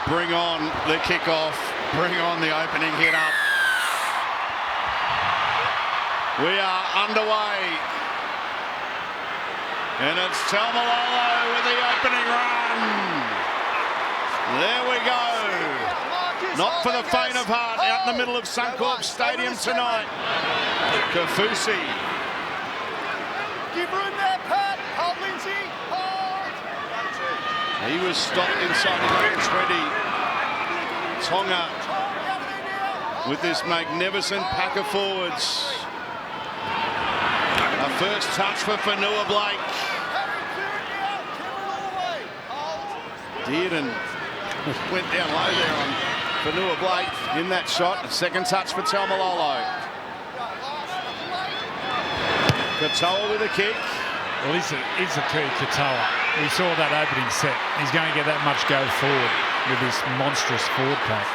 bring on the kickoff, bring on the opening hit up. We are underway. And it's Taumalolo with the opening run. There we go. Not for the faint of heart, out in the middle of Suncorp Stadium tonight. Kafusi. Give room there, Pat. Hold Lindsay. Hold. He was stopped inside the own 20. Tonga with this magnificent pack of forwards. A first touch for Fanua Blake. Dearden went down low there on Fanua Blake in that shot. A second touch for Taumalolo. Katoa with a kick. Well, he's the key, Katoa. We saw that opening set. He's going to get that much go forward with this monstrous forward pack.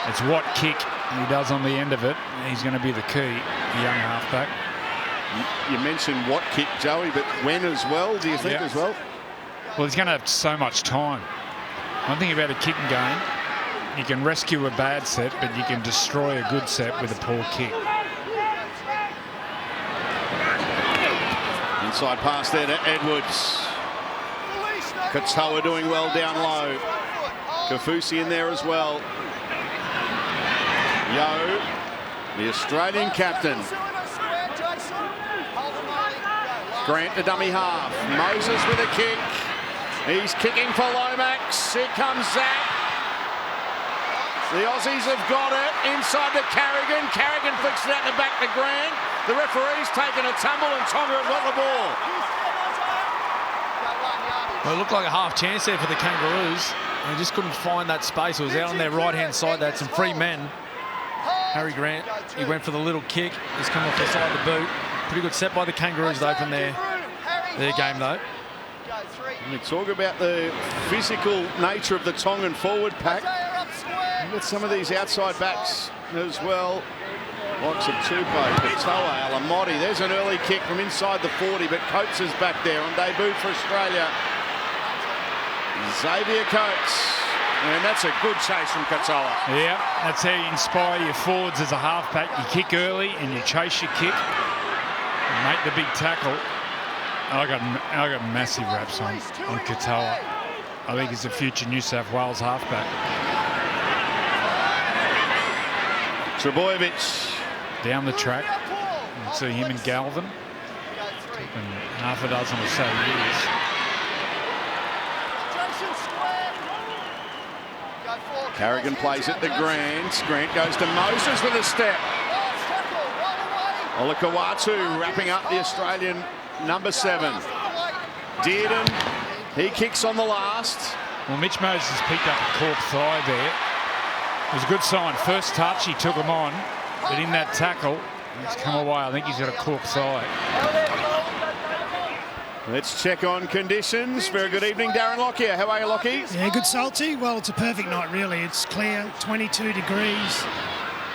It's what kick he does on the end of it. He's going to be the key, the young halfback. You mentioned what kick, Joey, but when as well, do you think as well? Well, he's going to have so much time. One thing about a kicking game, you can rescue a bad set, but you can destroy a good set with a poor kick. Inside pass there to Edwards. Katoa doing well down low. Kafusi in there as well. Yo, the Australian captain. Grant to dummy half. Moses with a kick. He's kicking for Lomax. Here comes Zach. The Aussies have got it inside to Carrigan. Carrigan flicks it out the back to Grant. The referee's taken a tumble and Tonga have got the ball. Well, it looked like a half chance there for the Kangaroos. They just couldn't find that space. It was out on their right-hand side. They had some free men. Harry Grant, he went for the little kick. He's come off the side of the boot. Pretty good set by the Kangaroos to open their game, though. We talk about the physical nature of the Tongan forward pack. We've got some of these outside backs as well. Lots of Tupou, Katoa, Alamotti. There's an early kick from inside the 40, but Coates is back there on debut for Australia. Xavier Coates. And that's a good chase from Katoa. Yeah, that's how you inspire your forwards as a halfback. You kick early and you chase your kick and make the big tackle. I got massive raps on Katoa. I think he's a future New South Wales halfback. Trebojevic down the track. You can see him and Galvin. And half a dozen or so years. Carrigan plays it to Grant. Grant goes to Moses with a step. Olakawatu wrapping up the Australian number 7. Dearden, he kicks on the last. Well, Mitch Moses picked up a cork thigh there. It was a good sign. First touch, he took him on. But in that tackle, he's come away. I think he's got a cork thigh. Let's check on conditions. Very good evening, Darren Lockyer. How are you, Lockie? Yeah, good, Salty. Well, it's a perfect night, really. It's clear, 22 degrees.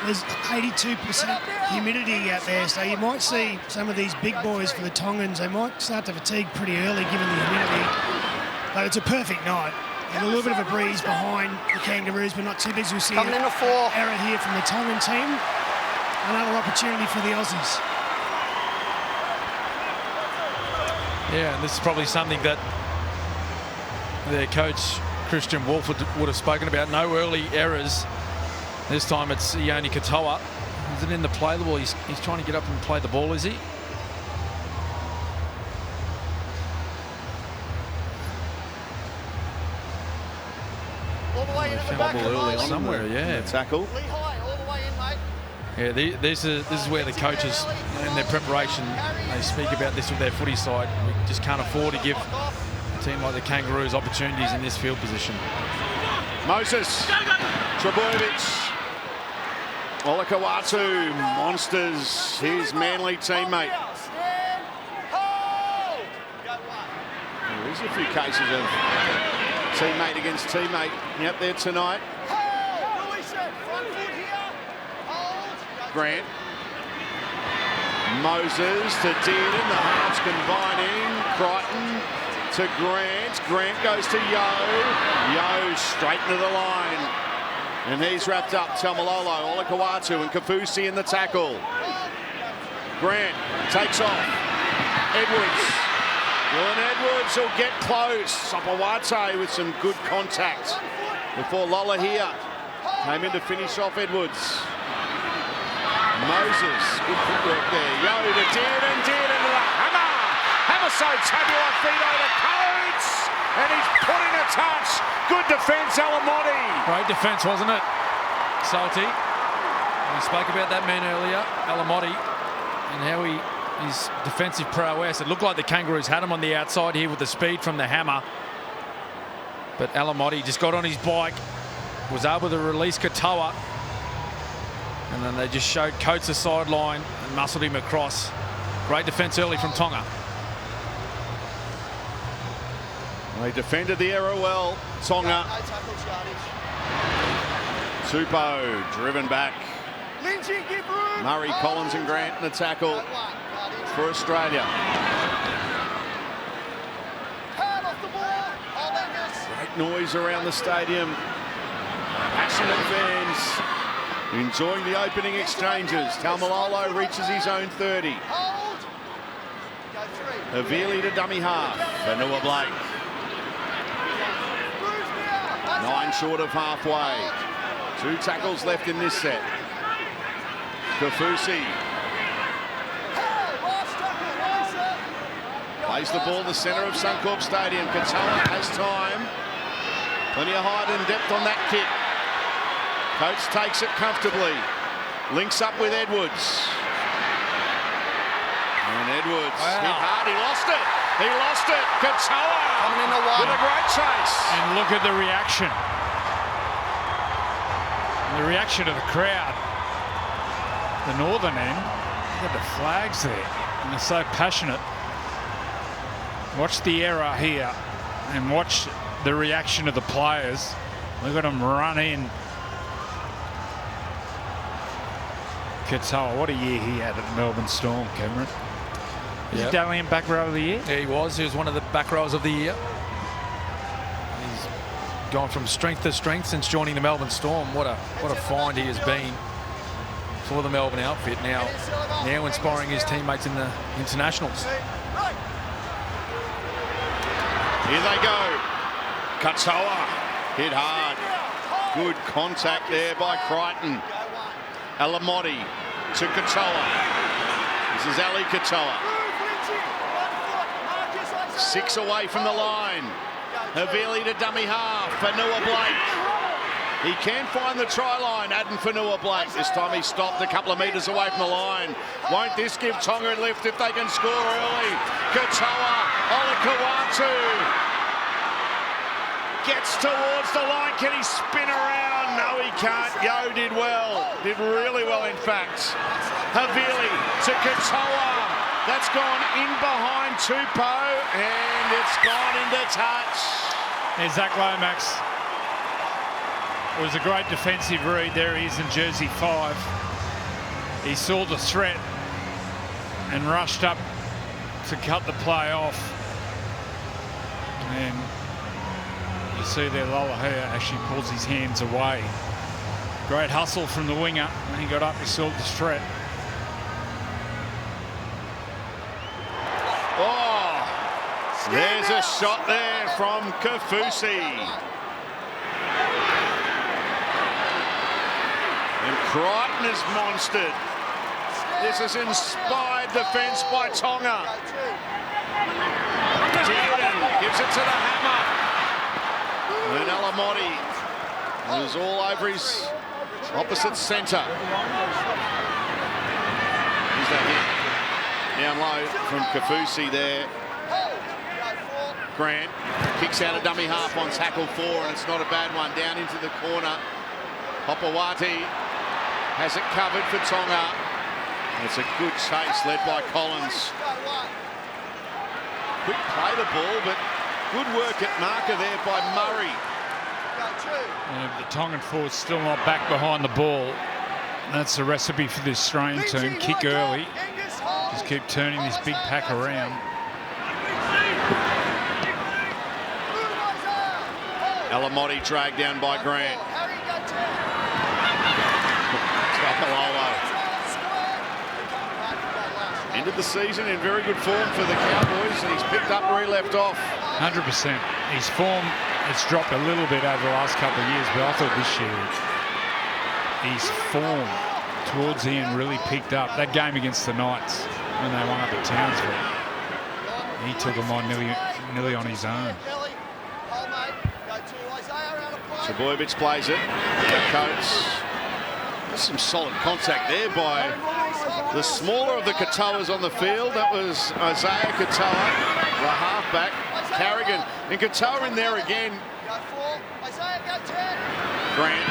There's 82% humidity out there, so you might see some of these big boys for the Tongans. They might start to fatigue pretty early given the humidity. But it's a perfect night. And a little bit of a breeze behind the Kangaroos, but not too big. We'll see an error here from the Tongan team. Another opportunity for the Aussies. Yeah, and this is probably something that their coach, Christian Wolf, would have spoken about. No early errors. This time it's Ioni Katoa. Is it in the play the ball? He's trying to get up and play the ball, is he? All the way into the back early on somewhere, yeah. Tackle. Yeah, this is where the coaches in their preparation, they speak about this with their footy side. We just can't afford to give a team like the Kangaroos opportunities in this field position. Moses, Trebojevic, Olakawatu, monsters, his Manly teammate. There's a few cases of teammate against teammate out there tonight. Grant. Moses to Dearden. The halves combining. Crichton to Grant. Grant goes to Yo. Yo straight into the line. And he's wrapped up. Taumalolo, Olakau'atu and Kafusi in the tackle. Grant takes off. Edwards. Dylan Edwards will get close. Sapawate with some good contact before Lola here came in to finish off Edwards. Moses, good footwork there. Yo to Dearden, Dearden to the hammer. Hammer so tabular, Fido to Coates. And he's put in a touch. Good defence, Alamotti. Great defence, wasn't it, Salty? We spoke about that man earlier, Alamotti, and how his defensive prowess. It looked like the Kangaroos had him on the outside here with the speed from the hammer. But Alamotti just got on his bike, was able to release Katoa. And then they just showed Coates the sideline and muscled him across. Great defence early from Tonga. They defended the error well, Tonga. Tupou driven back. Murray, Collins and Grant in the tackle for Australia. Great noise around the stadium. Passionate fans enjoying the opening exchanges. Taumalolo reaches his own 30. Havili to dummy half. Vanua Blake. 9 short of halfway. 2 tackles left in this set. Kafusi. Plays the ball in the centre of Suncorp Stadium. Katoa has time. Plenty of height and depth on that kick. Coates takes it comfortably. Links up with Edwards. And Edwards hit hard. He lost it. He lost it. Katoa coming in the wide with a great chase. And look at the reaction. The reaction of the crowd. The northern end. Look at the flags there. And they're so passionate. Watch the error here. And watch the reaction of the players. Look at them run in. Katoa, what a year he had at Melbourne Storm, Cameron. Is he Dalian back row of the year? Yeah, he was. He was one of the back rows of the year. He's gone from strength to strength since joining the Melbourne Storm. What a find he has been for the Melbourne outfit. Now inspiring his teammates in the internationals. Here they go. Katoa hit hard. Good contact there by Crichton. Alamotti to Katoa. This is Ali Katoa. 6 away from the line. Havili to dummy half. Vanua Blake. He can find the try line. Aden Vanua Blake. This time he stopped a couple of metres away from the line. Won't this give Tonga a lift if they can score early? Katoa. Olakau'atu. Gets towards the line. Can he spin around? No, he can't. Yo did well. Did really well, in fact. Havili to Katoa. That's gone in behind Tupou, and it's gone into touch. There's Zach Lomax. It was a great defensive read. There he is in jersey 5. He saw the threat and rushed up to cut the play off. And you see there Lola here actually pulls his hands away. Great hustle from the winger. When he got up, he saw the threat. Oh, there's a shot there from Kafusi. And Crichton is monstered. This is inspired defence by Tonga. Dearden gives it to the hammer. And Alamotti is all over his opposite centre. Here's that hit. Down low from Kafusi there. Grant kicks out a dummy half on tackle 4, and it's not a bad one. Down into the corner. Hopewati has it covered for Tonga. It's a good chase led by Collins. Quick play the ball, but good work at marker there by Murray. The Tongan forward's still not back behind the ball. That's the recipe for this Australian team. Kick early. Just keep turning this big pack around. Alamotti dragged down by Grant. Ended the season in very good form for the Cowboys, and he's picked up where he left off. 100%. His form has dropped a little bit over the last couple of years, but I thought this year his form towards the end really picked up. That game against the Knights when they won up at Townsville, he took them on nearly on his own. Trbojevic plays it. Coates. There's some solid contact there by the smaller of the Katoas on the field. That was Isaiah Katoa, the halfback. Carrigan and Katoa in there again. Grant.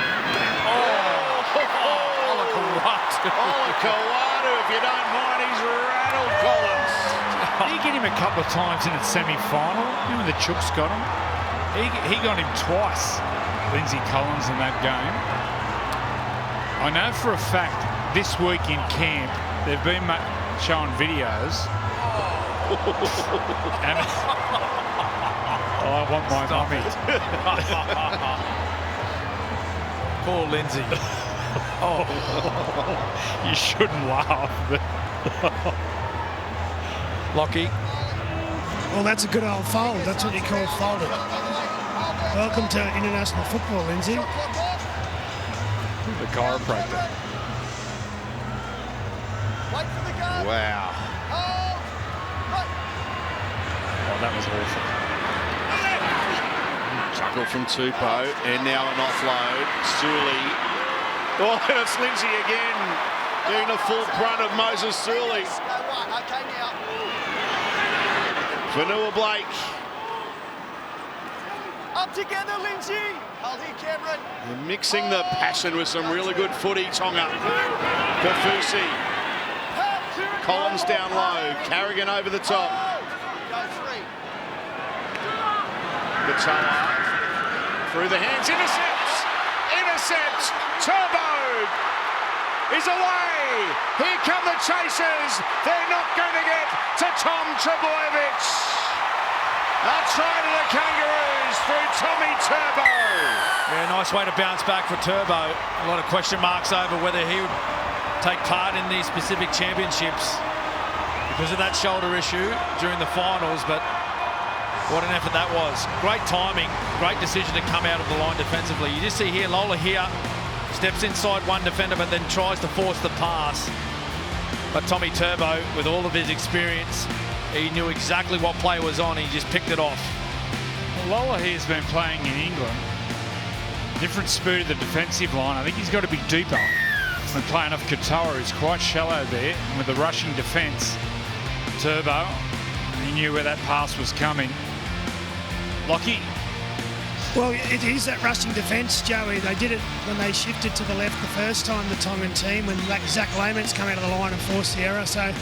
Olakawadu, if you don't mind, he's rattled Collins. Did he get him a couple of times in the semi-final? Remember the Chooks got him? He got him twice, Lindsay Collins, in that game. I know for a fact this week in camp they've been showing videos. And I want my mummy. Poor Lindsay. You shouldn't laugh. Lockie. Well, that's a good old fold. That's what you call folded. Welcome to international football, Lindsay. The chiropractor. Wow. Oh, that was awful. Chuckle from Tupou, and now an offload. Sully. Oh, and it's Lindsay again, doing the full brunt of Moses Sully. Vanua Blake. Up together, Lindsay. Hold here, Cameron. They're mixing the passion with some really good footy. Tonga. Kafusi. Collins down low. Carrigan over the top. Katoa. Through the hands. Intercept. Turbo is away. Here come the chasers. They're not going to get to Tom Trbojevic. A try to the Kangaroos through Tommy Turbo. Yeah, nice way to bounce back for Turbo. A lot of question marks over whether he would take part in these Pacific Championships because of that shoulder issue during the finals, but what an effort that was. Great timing, great decision to come out of the line defensively. You just see here, Lola here, steps inside one defender, but then tries to force the pass. But Tommy Turbo, with all of his experience, he knew exactly what play was on. He just picked it off. Well, Lola here's been playing in England. Different speed of the defensive line. I think he's got to be deeper when playing off Katoa, who's quite shallow there. And with the rushing defence, Turbo, he knew where that pass was coming. Lockie. Well, it is that rushing defence, Joey. They did it when they shifted to the left the first time, the Tongan team, when Zach Layman's come out of the line and forced the error. So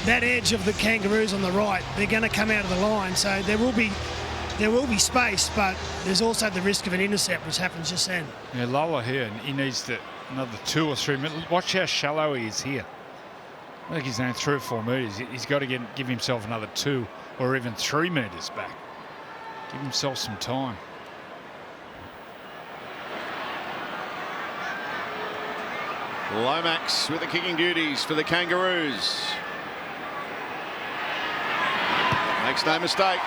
that edge of the Kangaroos on the right, they're going to come out of the line. So there will be space, but there's also the risk of an intercept, which happens just then. Yeah, Lola here, he needs another 2 or 3 minutes. Watch how shallow he is here. I think he's only 3 or 4 metres. He's got to give himself another 2 or even 3 metres back. Give himself some time. Lomax with the kicking duties for the Kangaroos. Makes no mistake.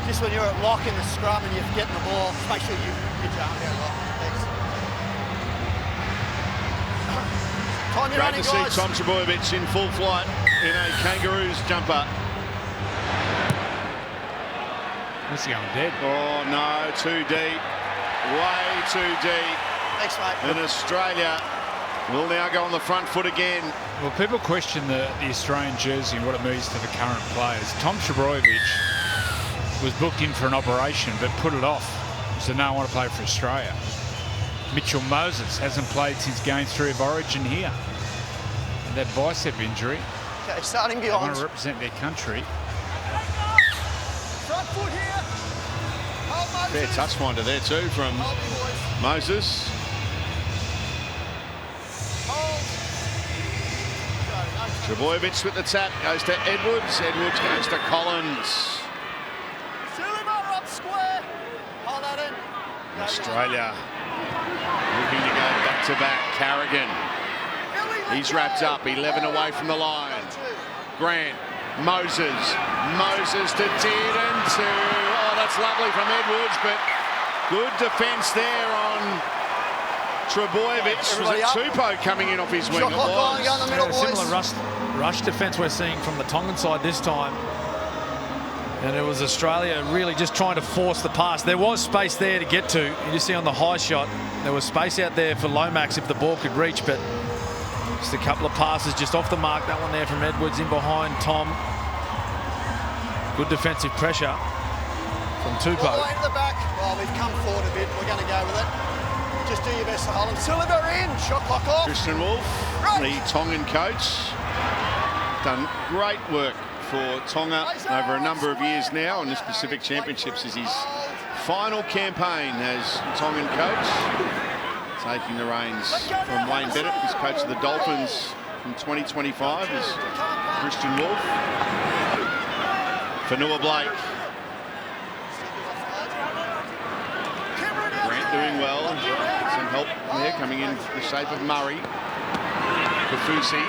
Just when you're at lock in the scrum and you're getting the ball, just make sure you get your arm down lock. Thanks. Time you're running, Great to guys. see Tom Trbojevic in full flight in a Kangaroos jumper. What's he going dead? Oh no, too deep. Way too deep. Thanks, mate. And Australia will now go on the front foot again. Well, people question the Australian jersey and what it means to the current players. Tom Trbojevic was booked in for an operation but put it off. He said, no, I want to play for Australia. Mitchell Moses hasn't played since Game 3 of Origin here. And that bicep injury. Okay, starting They behind. want to represent their country. Front foot here. Hold Fair Moses. touch finder there too from Hold me, boys. Moses. Hold. Go, no touch. Trebojevic with the tap, goes to Edwards. Edwards goes to Collins. Silver up square. Hold that in. Go, Australia looking to go back-to-back. Carrigan, he's wrapped up, 11 away from the line. Grant, Moses to Dearden to... Oh, that's lovely from Edwards, but good defence there on Trebojevic. Was Everybody it up. Tupou coming in off his wing? Shot It clock line, go in the was. middle, A boys. similar rush defence we're seeing from the Tongan side this time. And it was Australia really just trying to force the pass. There was space there to get to. You just see on the high shot, there was space out there for Lomax if the ball could reach, but just a couple of passes just off the mark. That one there from Edwards in behind Tom. Good defensive pressure from All the Tupou. way to the back. Well, we've come forward a bit. We're going to go with it. Just do your best to hold them. Silver in. Shot clock off. Christian Wolf, the Tongan coach, done great work for Tonga over a number of years now, and this Pacific Championships is his final campaign as Tongan coach, taking the reins from Wayne Bennett, who's coach of the Dolphins from 2025, is Christian Wolf. Fanua Blake. Grant doing well. Some help there coming in the shape of Murray. Kafusi.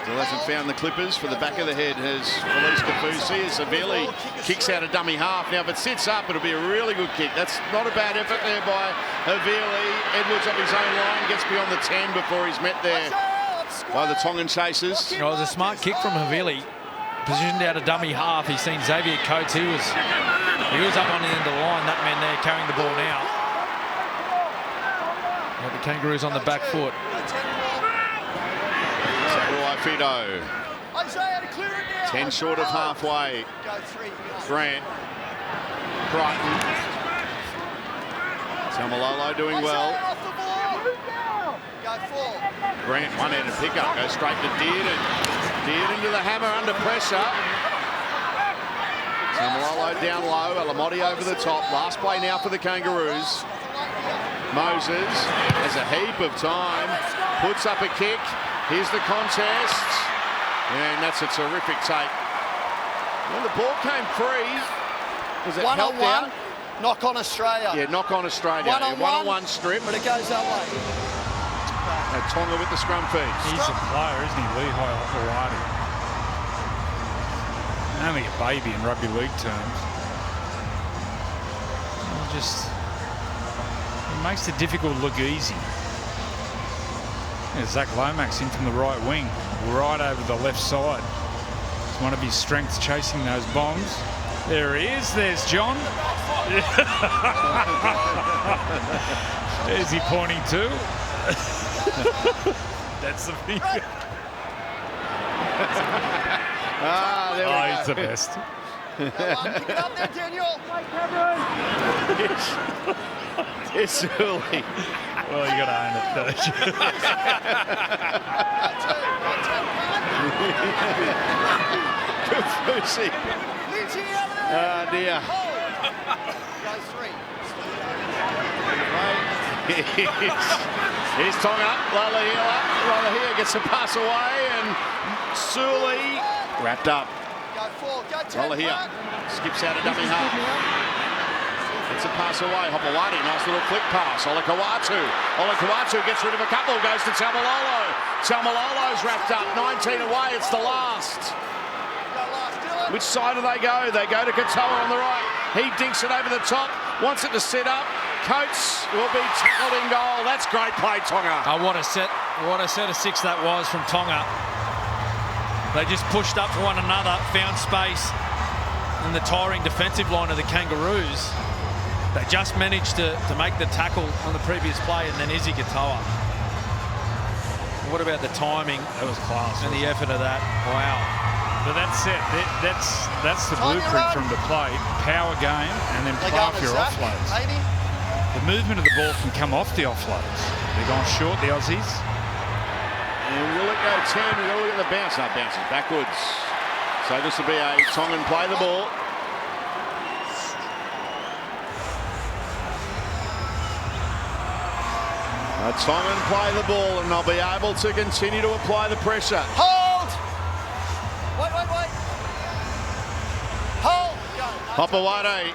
Still hasn't found the clippers. For the back of the head has Felice Kafusi. Severely kicks out a dummy half. Now, if it sits up, it'll be a really good kick. That's not a bad effort there by Havili. Edwards up his own line, gets beyond the 10 before he's met there by the Tongan chasers. You know, it was a smart kick from Havili. Positioned out a dummy half. He's seen Xavier Coates. He was up on the end of the line. That man there carrying the ball now. Got the Kangaroos on the back foot. Sakurai Fido. 10 short of halfway. Grant. Crichton. Tamalolo doing well. Grant one-handed pickup, goes straight to Dearden. Dearden to the hammer under pressure. Tamalolo down low, Alamotti over the top. Last play now for the Kangaroos. Moses has a heap of time, puts up a kick. Here's the contest, and that's a terrific take. When the ball came free, was it helped out? Knock on Australia. Yeah, knock on Australia. One-on-one strip. But it goes that way. Tonga with the scrum feed. He's a player, isn't he, Lehigh Hawaii? Only a baby in rugby league terms. He makes the difficult look easy. Yeah, Zach Lomax in from the right wing, right over the left side. It's one of his strengths, chasing those bombs. There he is. There's John. There's he pointing to. That's the thing. There we go. He's the best. Pick it up there, Daniel. It's early. Well, you got to own it, don't you? Kafusi. Oh dear. Here's Tonga. Lalahia gets the pass away, and Suli wrapped up. Lalahia skips out a dummy half. Gets a pass away. Hopewadi, nice little flick pass. Olakauatu gets rid of a couple, goes to Tamalolo. Tamalolo's wrapped up. 19 away, it's the last. Which side do they go? They go to Katoa on the right. He dinks it over the top, wants it to set up. Coates will be tackled in goal. That's great play, Tonga. Oh, what a set of six that was from Tonga. They just pushed up for one another, found space in the tiring defensive line of the Kangaroos. They just managed to make the tackle on the previous play, and then Izzy Katoa. What about the timing? That was class. And the effort of that. Wow. But that's it. That's the blueprint for them to play. Power game and then play off your offloads. The movement of the ball can come off the offloads. They're going short, the Aussies. And will it go 10? We've got to look at the bounce. No, bounces backwards. So this will be a Tongan play the ball. A Tongan play the ball, and they'll be able to continue to apply the pressure. Hold! Wait. Hold! Hopewade.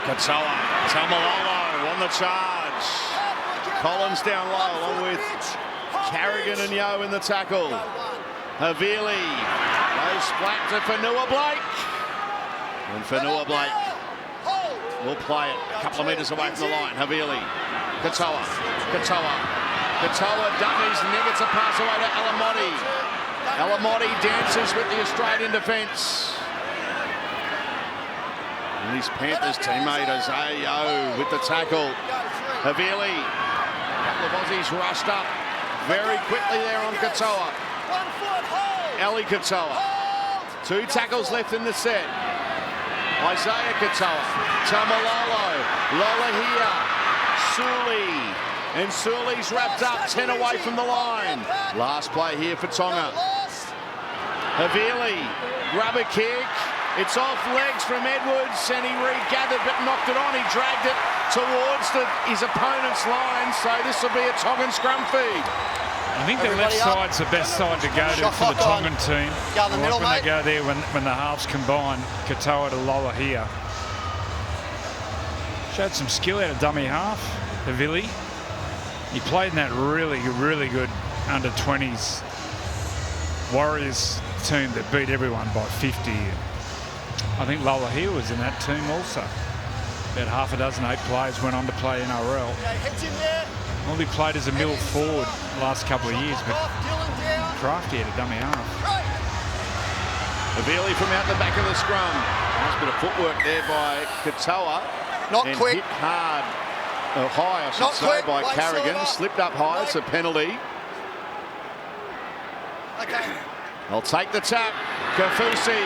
Katoa. Tamalolo on the charge. Collins down low along with Carrigan and Yeo in the tackle. Havili goes flat to Fanua Blake. And Fanua Blake will play it a couple of metres away from the line. Havili. Katoa dummies, gets a pass away to Alamotti. Alamotti dances with the Australian defence. And his Panthers teammate Yeo with the tackle. Havili. A couple of Aussies rushed up very quickly there on Katoa. Ali Katoa. 2 tackles left in the set. Isaiah Katoa. Tamalolo. Lolohea. Suli. And Suli's wrapped up 10 away from the line. Last play here for Tonga. Havili. Grab a kick. It's off legs from Edwards, and he regathered but knocked it on. He dragged it towards his opponent's line, so this will be a Tongan scrum feed. I think the left side's the best side to go to for the Tongan team. Go in the middle, when mate. they go there, when the halves combine, Katoa to Lola here. Showed some skill out of dummy half, Havili. He played in that really, really good under-20s Warriors team that beat everyone by 50. I think Lola here was in that team also. About half a dozen 8 players went on to play NRL. Well, he played as a middle forward the last couple of years, but crafty at a dummy half. Havili from out the back of the scrum. Nice bit of footwork there by Katoa. Not and quick. Hit hard, high I should Not say, quick. by Wait, Carrigan. Silver. Slipped up high, it's a penalty. Okay. They'll take the tap. Kafusi.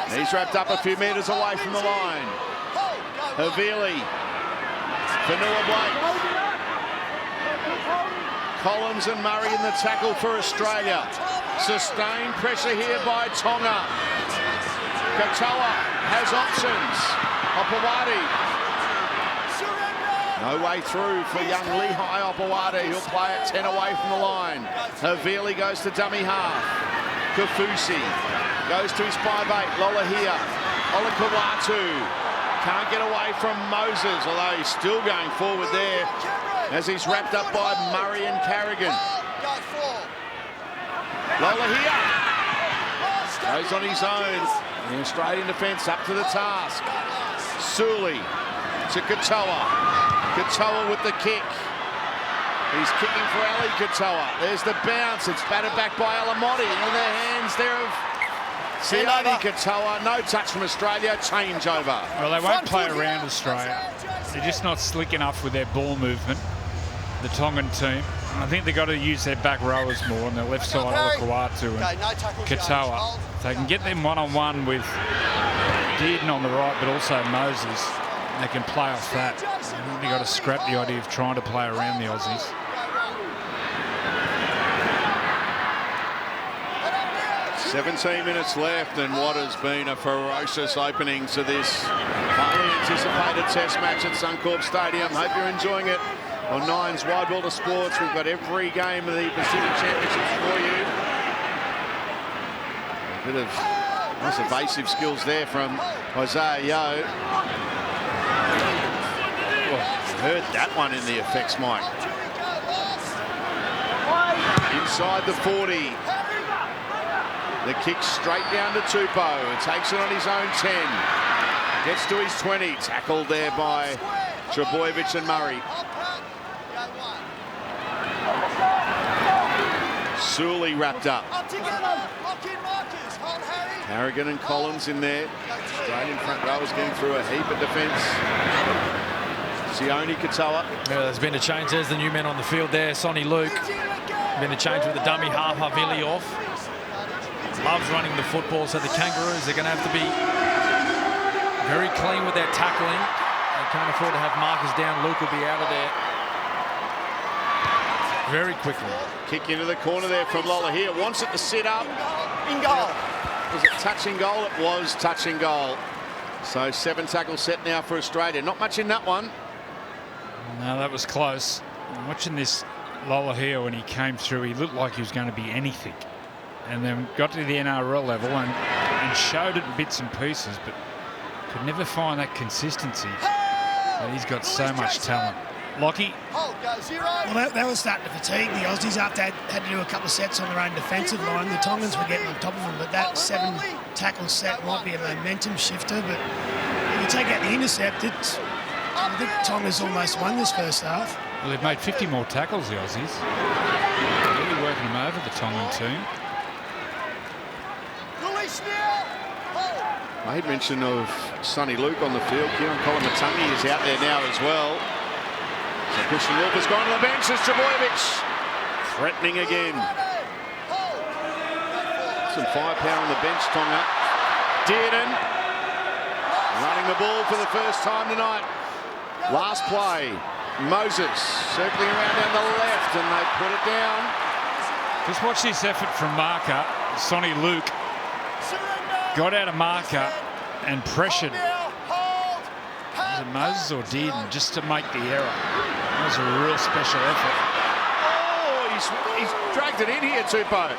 He's wrapped up a few metres away from the line. Havili. Fanua Blake. Collins and Murray in the tackle for Australia. Sustained pressure here by Tonga. Katoa has options. Hopewade. No way through for young Lehigh Hopewade. He'll play it 10 away from the line. Havili goes to dummy half. Kafusi goes to his 5'8". Lolohea. Olakawatu. Can't get away from Moses, although he's still going forward there as he's wrapped up by Murray and Carrigan. Lolohea goes on his own. The Australian defence up to the task. Suli to Katoa. Katoa with the kick. He's kicking for Ali Katoa. There's the bounce. It's batted back by Alamotti into the hands there of Sione Katoa. No touch from Australia. Change over. Well, they won't play around Australia. They're just not slick enough with their ball movement, the Tongan team. And I think they've got to use their back rowers more on their left side, Olakawatu and Katoa. If they can get them one-on-one with Dearden on the right, but also Moses, they can play off that. I think they've got to scrap the idea of trying to play around the Aussies. "17 minutes left, and what has been a ferocious opening to this highly anticipated test match at Suncorp Stadium. Hope you're enjoying it on Nine's Wide World of Sports. We've got every game of the Pacific Championships for you. A bit of nice evasive skills there from Isaiah Yeo. Oh, heard that one in the effects mic. Inside the 40. The kick straight down to Tupou. Takes it on his own 10. Gets to his 20. Tackled there by Trebojevic and Murray. Suli wrapped up. Carrigan and Collins in there. Australian front rowers getting through a heap of defence. Sione Katoa. Yeah, there's been a change. There's the new man on the field there, Sonny Luke. Been a change with the dummy half, Havili off. Loves running the football, so the Kangaroos are going to have to be very clean with their tackling. They can't afford to have markers down. Luke will be out of there very quickly. Kick into the corner there from Lola here. Wants it to sit up. In goal. Was it touch and goal? It was touch and goal. So 7 tackle set now for Australia. Not much in that one. No, that was close. I'm watching this Lola here when he came through, he looked like he was going to be anything. And then got to the NRL level and showed it in bits and pieces, but could never find that consistency. But he's got so much talent. Lockie? Well, that was starting to fatigue the Aussies after they had to do a couple of sets on their own defensive line. The Tongans were getting on top of them, but that 7 tackle set might be a momentum shifter. But if you take out the intercept, I think Tonga's almost won this first half. Well, they've made 50 more tackles, the Aussies. They're really working them over, the Tongan team. Made mention of Sonny Luke on the field. Kieran Kolomatangi is out there now as well. So Christian Wilper's gone to the bench. It's Trbojevic threatening again. Some firepower on the bench, Tonga. Dearden running the ball for the first time tonight. Last play. Moses circling around down the left, and they put it down. Just watch this effort from marker. Sonny Luke got out of marker and pressured. Was it Moses or Dearden just to make the error? That was a real special effort. Oh, he's dragged it in here, Tupou.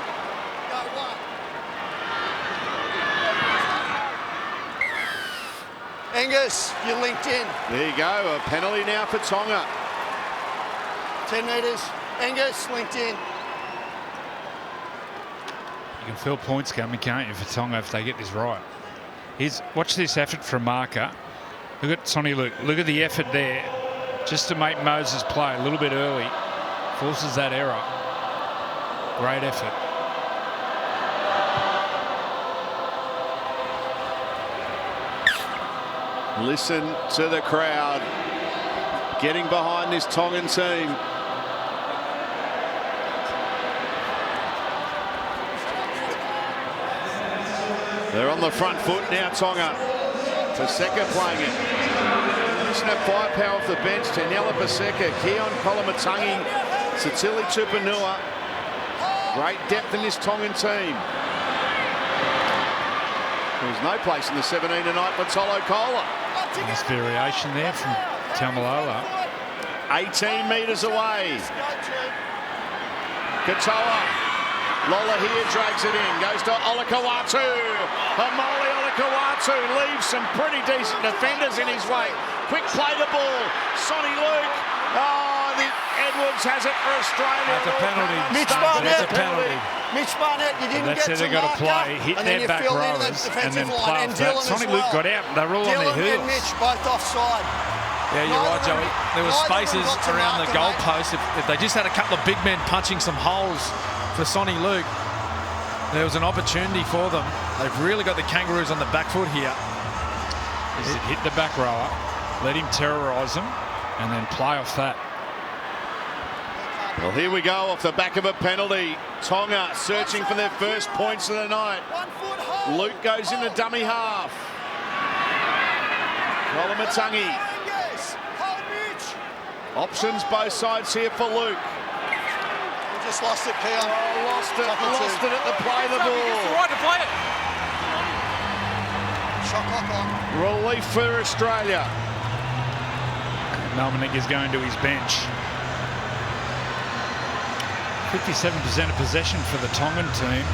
Angus, you're linked in. There you go, a penalty now for Tonga. 10 metres. Angus, linked in. You can feel points coming, can't you, for Tonga if they get this right. Watch this effort from marker. Look at Sonny Luke. Look at the effort there, just to make Moses play a little bit early. Forces that error. Great effort. Listen to the crowd getting behind this Tongan team. They're on the front foot now, Tonga. Paseka playing it. Listen to firepower off the bench. Tenela Paseka, Keon Kolomatangi, Satili Tupanua. Great depth in this Tongan team. There's no place in the 17 tonight for Tolo Kola. Nice variation there from Tamalolo. 18 metres away. Katoa. Lola here drags it in. Goes to Olakawatu. Hamoli Olakawatu leaves some pretty decent defenders in his way. Quick play the ball. Sonny Luke. Oh, the Edwards has it for Australia. That's a penalty. Mitch Barnett. That's a penalty. Mitch Barnett, you didn't That's get it, to they've got to play, hit their back rowers, and then play off that. Sonny Luke got out, they're all on their heels. And Mitch both offside. Yeah, you're right, Joey. There were spaces around the goalpost. If they just had a couple of big men punching some holes for Sonny Luke, there was an opportunity for them. They've really got the Kangaroos on the back foot here. Hit the back rower, let him terrorise them, and then play off that. Well, here we go off the back of a penalty. Tonga searching for their first points of the night. Luke goes in the dummy half. Kolomatangi. Options both sides here for Luke. We just lost it, Keon. Oh, lost it at the play of the ball. Right to play it. Shot clock on. Relief for Australia. Malmanik is going to his bench. 57% of possession for the Tongan team.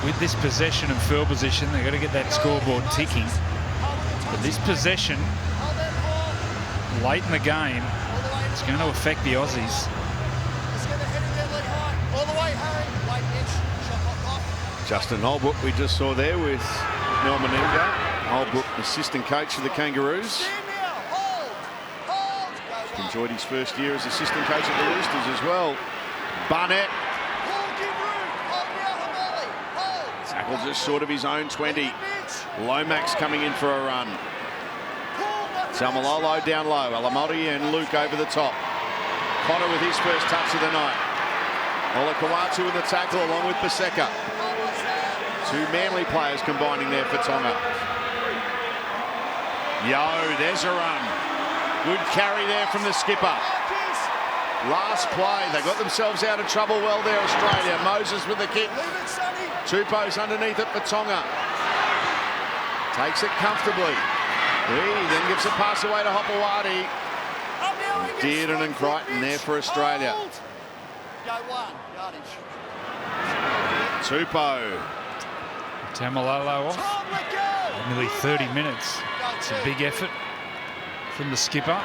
With this possession and field position, they've got to get that scoreboard ticking. But this possession, late in the game, it's going to affect the Aussies. Justin Holbrook, we just saw there with Melmaninga. Holbrook, assistant coach of the Kangaroos. Enjoyed his first year as assistant coach of the Roosters as well. Barnett. Tackle just short of his own 20. Lomax coming in for a run. Tamalolo down low. Alamoti and Luke over the top. Connor with his first touch of the night. Olakau'atu in the tackle along with Paseka. Two Manly players combining there for Tonga. Yo, there's a run. Good carry there from the skipper. Last play, they got themselves out of trouble well there, Australia. Moses with the kick. Tupou's underneath it for Tonga. Takes it comfortably. He then gives a pass away to Hopewadi. Dearden and Crichton there for Australia. Tupou. Tamalolo off. Nearly 30 minutes. It's a big effort from the skipper.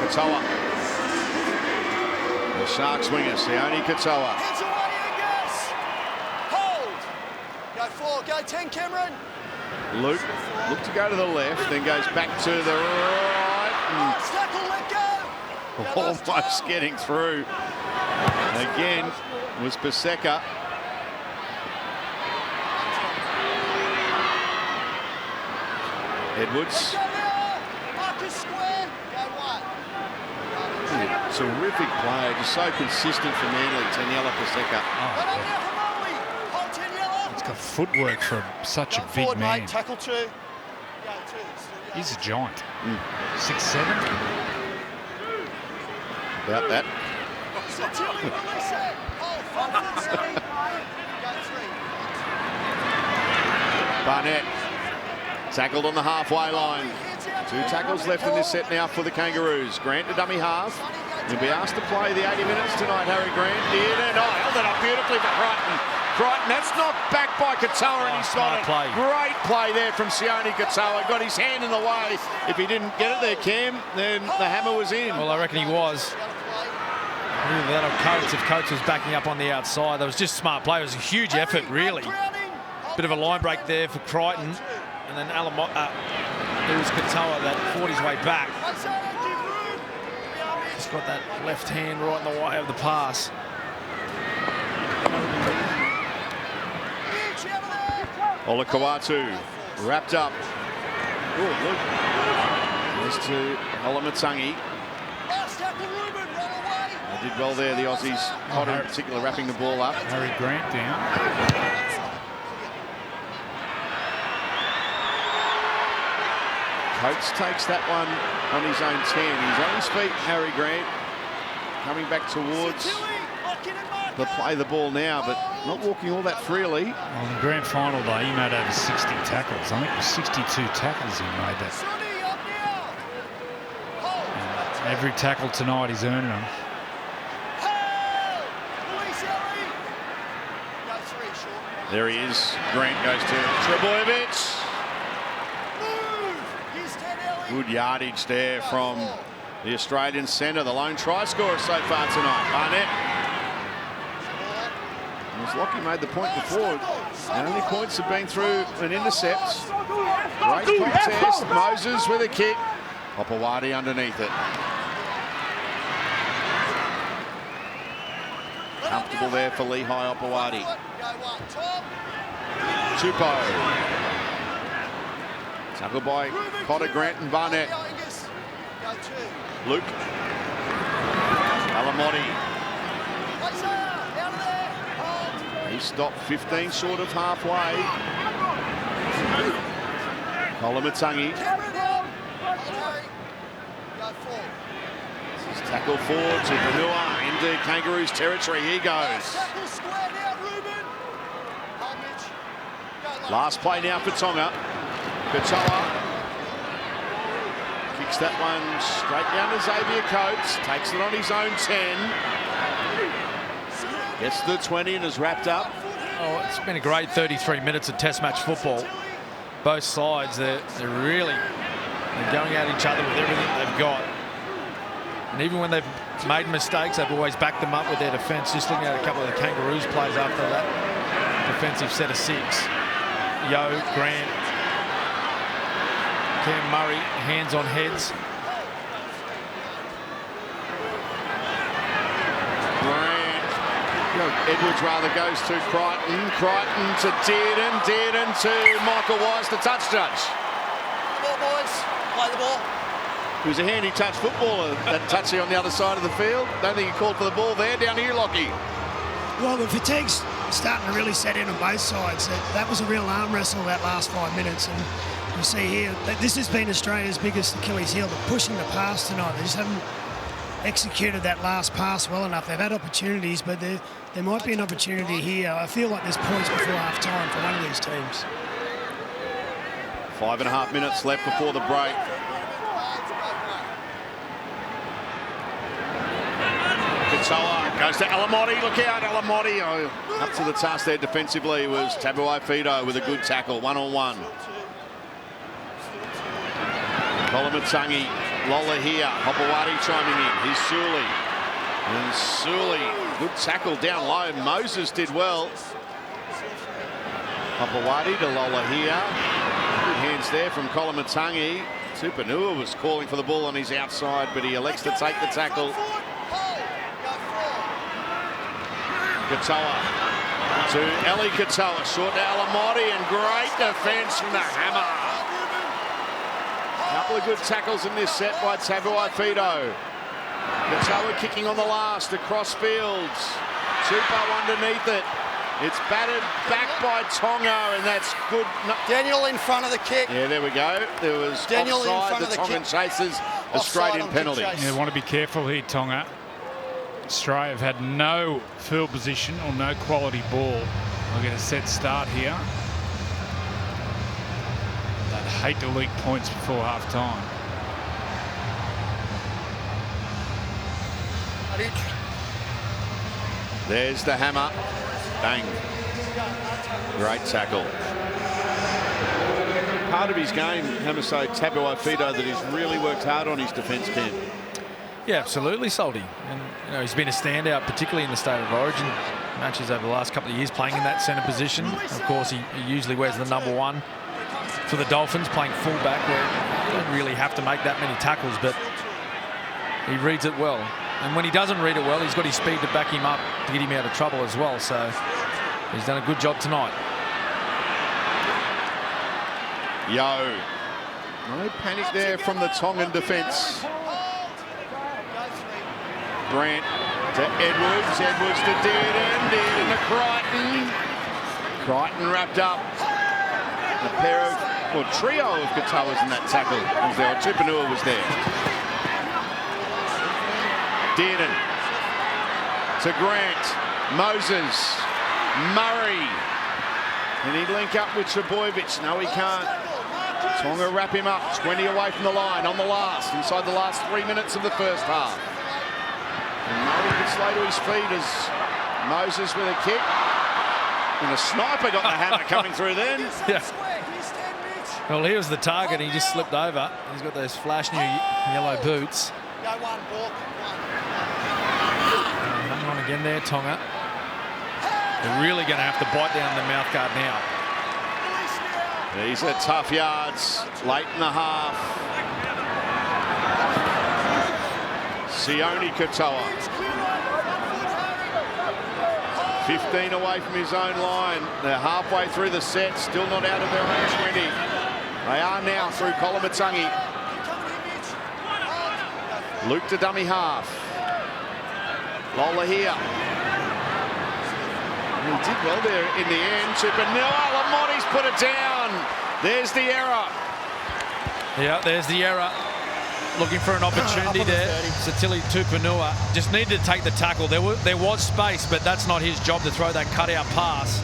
Katoa. The Sharks winger, Sione Katoa. Go 4, go 10, Cameron. Luke looked to go to the left, then goes back to the right. Almost getting through. Again was Paseka. Edwards. Terrific player, just so consistent for Manly, Taniela Paseka. He's got footwork for such a big man. Mate, tackle 2. He's a giant. 6'7". About that. Barnett tackled on the halfway line. 2 tackles left in this set now for the Kangaroos. Grant to dummy half. He'll be asked to play the 80 minutes tonight, Harry Grant. Held it up beautifully for Crichton. Crichton, that's knocked back by Katoa and he's got it. Great play there from Sione Katoa. Got his hand in the way. If he didn't get it there, Cam, then the hammer was in. Well, I reckon he was. That'll Coates if Coates was backing up on the outside. That was just smart play. It was a huge effort, really. Bit of a line break there for Crichton. And then it was Katoa that fought his way back. Just got that left hand right in the way of the pass. Olakau'atu wrapped up. Good look. Goes to Olamatangi. They did well there, the Aussies. Potter in particular wrapping the ball up. Harry Grant down. Coates takes that one on his own 10. He's on his feet, Harry Grant. Coming back towards the play the ball now, but not walking all that freely. On the grand final day, he made over 60 tackles. I think it was 62 tackles he made that. And every tackle tonight he's earning them. There he is. Grant goes to Trebojevic. Good yardage there from the Australian centre, the lone try scorer so far tonight. Barnett. As Lockie made the point before, the only points have been through an intercept. Great contest. Moses with a kick. Hopewadi underneath it. Comfortable there for Lehigh Hopewadi. Tupou. Tackled by Potter, Grant and Barnett. Luke. Alamotti. He stopped 15 short of halfway. Olamatangi. This is tackle forward to Panua into Kangaroos territory. Here goes. Last play now for Tonga. Katoa kicks that one straight down to Xavier Coates. Takes it on his own 10. Gets the 20 and is wrapped up. Oh, it's been a great 33 minutes of Test match football. Both sides, they're going at each other with everything they've got. And even when they've made mistakes, they've always backed them up with their defence. Just looking at a couple of the Kangaroos plays after that defensive set of 6. Yo, Grant, Cam Murray, hands on heads. Edwards rather goes to Crichton. Crichton to Dearden. Dearden to Michael Wise, the touch judge. Come on, boys. Play the ball. He was a handy touch footballer, that touchy on the other side of the field. Don't think he called for the ball there. Down to you, Lockie. Well, the fatigue's starting to really set in on both sides. That was a real arm wrestle that last 5 minutes. And you see here, that this has been Australia's biggest Achilles heel. They're pushing the pass tonight. They just haven't executed that last pass well enough. They've had opportunities, but there might be an opportunity here. I feel like there's points before half-time for one of these teams. 5.5 minutes left before the break. Katoa goes to Alamotti. Look out, Alamotti. Oh, up to the task there defensively was Tabuai-Fidow with a good tackle, one-on-one. Kolomatangi, Lola here. Hopewadi chiming in. Here's Suli. And Suli, good tackle down low. Moses did well. Hopewadi to Lola here. Good hands there from Kolomatangi. Tupanua was calling for the ball on his outside, but he elects to take the tackle. Katoa to Eli Katoa, short to Alamotti, and great defence from the hammer. Couple of good tackles in this set by Tabuai-Fidow. Katoa kicking on the last across fields. Tupou underneath it. It's batted back by Tonga, and that's good. Daniel in front of the kick. Yeah, there we go. There was Daniel offside. in front The of the Tongan kick. chasers a straight-in penalty. Yeah, want to be careful here, Tonga. Australia have had no field position or no quality ball. They'll get a set start here. They'd hate to leak points before half-time. There's the hammer. Bang. Great tackle. Part of his game, Hamiso Tabuai-Fidow, that he's really worked hard on his defence, Ken. Yeah, absolutely, Salty. And you know, he's been a standout, particularly in the State of Origin matches over the last couple of years, playing in that centre position. Of course, he usually wears the number 1 for the Dolphins, playing fullback, where you don't really have to make that many tackles, but he reads it well. And when he doesn't read it well, he's got his speed to back him up to get him out of trouble as well. So he's done a good job tonight. Yo. No panic there from the Tongan defence. Grant to Edwards. Edwards to Dearden. Dearden to Crichton. Crichton wrapped up. A pair of, or trio of Katoas in that tackle was there. Tupanua was there. Dearden to Grant. Moses. Murray. Can he link up with Trbojevic? No, he can't. Tonga wrap him up. 20 away from the line on the last, inside the last 3 minutes of the first half. And Murray gets slow to his feet as Moses with a kick. And the sniper got the hammer coming through then. Yeah. Well, he was the target. He just slipped over. He's got those flash new yellow boots. Hang on again there, Tonga. They're really going to have to bite down the mouth guard now. These are tough yards late in the half. Sione Katoa. 15 away from his own line. They're halfway through the set, still not out of their own 20. They are now through Kolomatangi. Luke to dummy half. Lola here. He did well there in the end. Tupanua, Lamonti's put it down. There's the error. Yeah, there's the error. Looking for an opportunity there. Satili Tupanua just needed to take the tackle. There was space, but that's not his job to throw that cutout pass.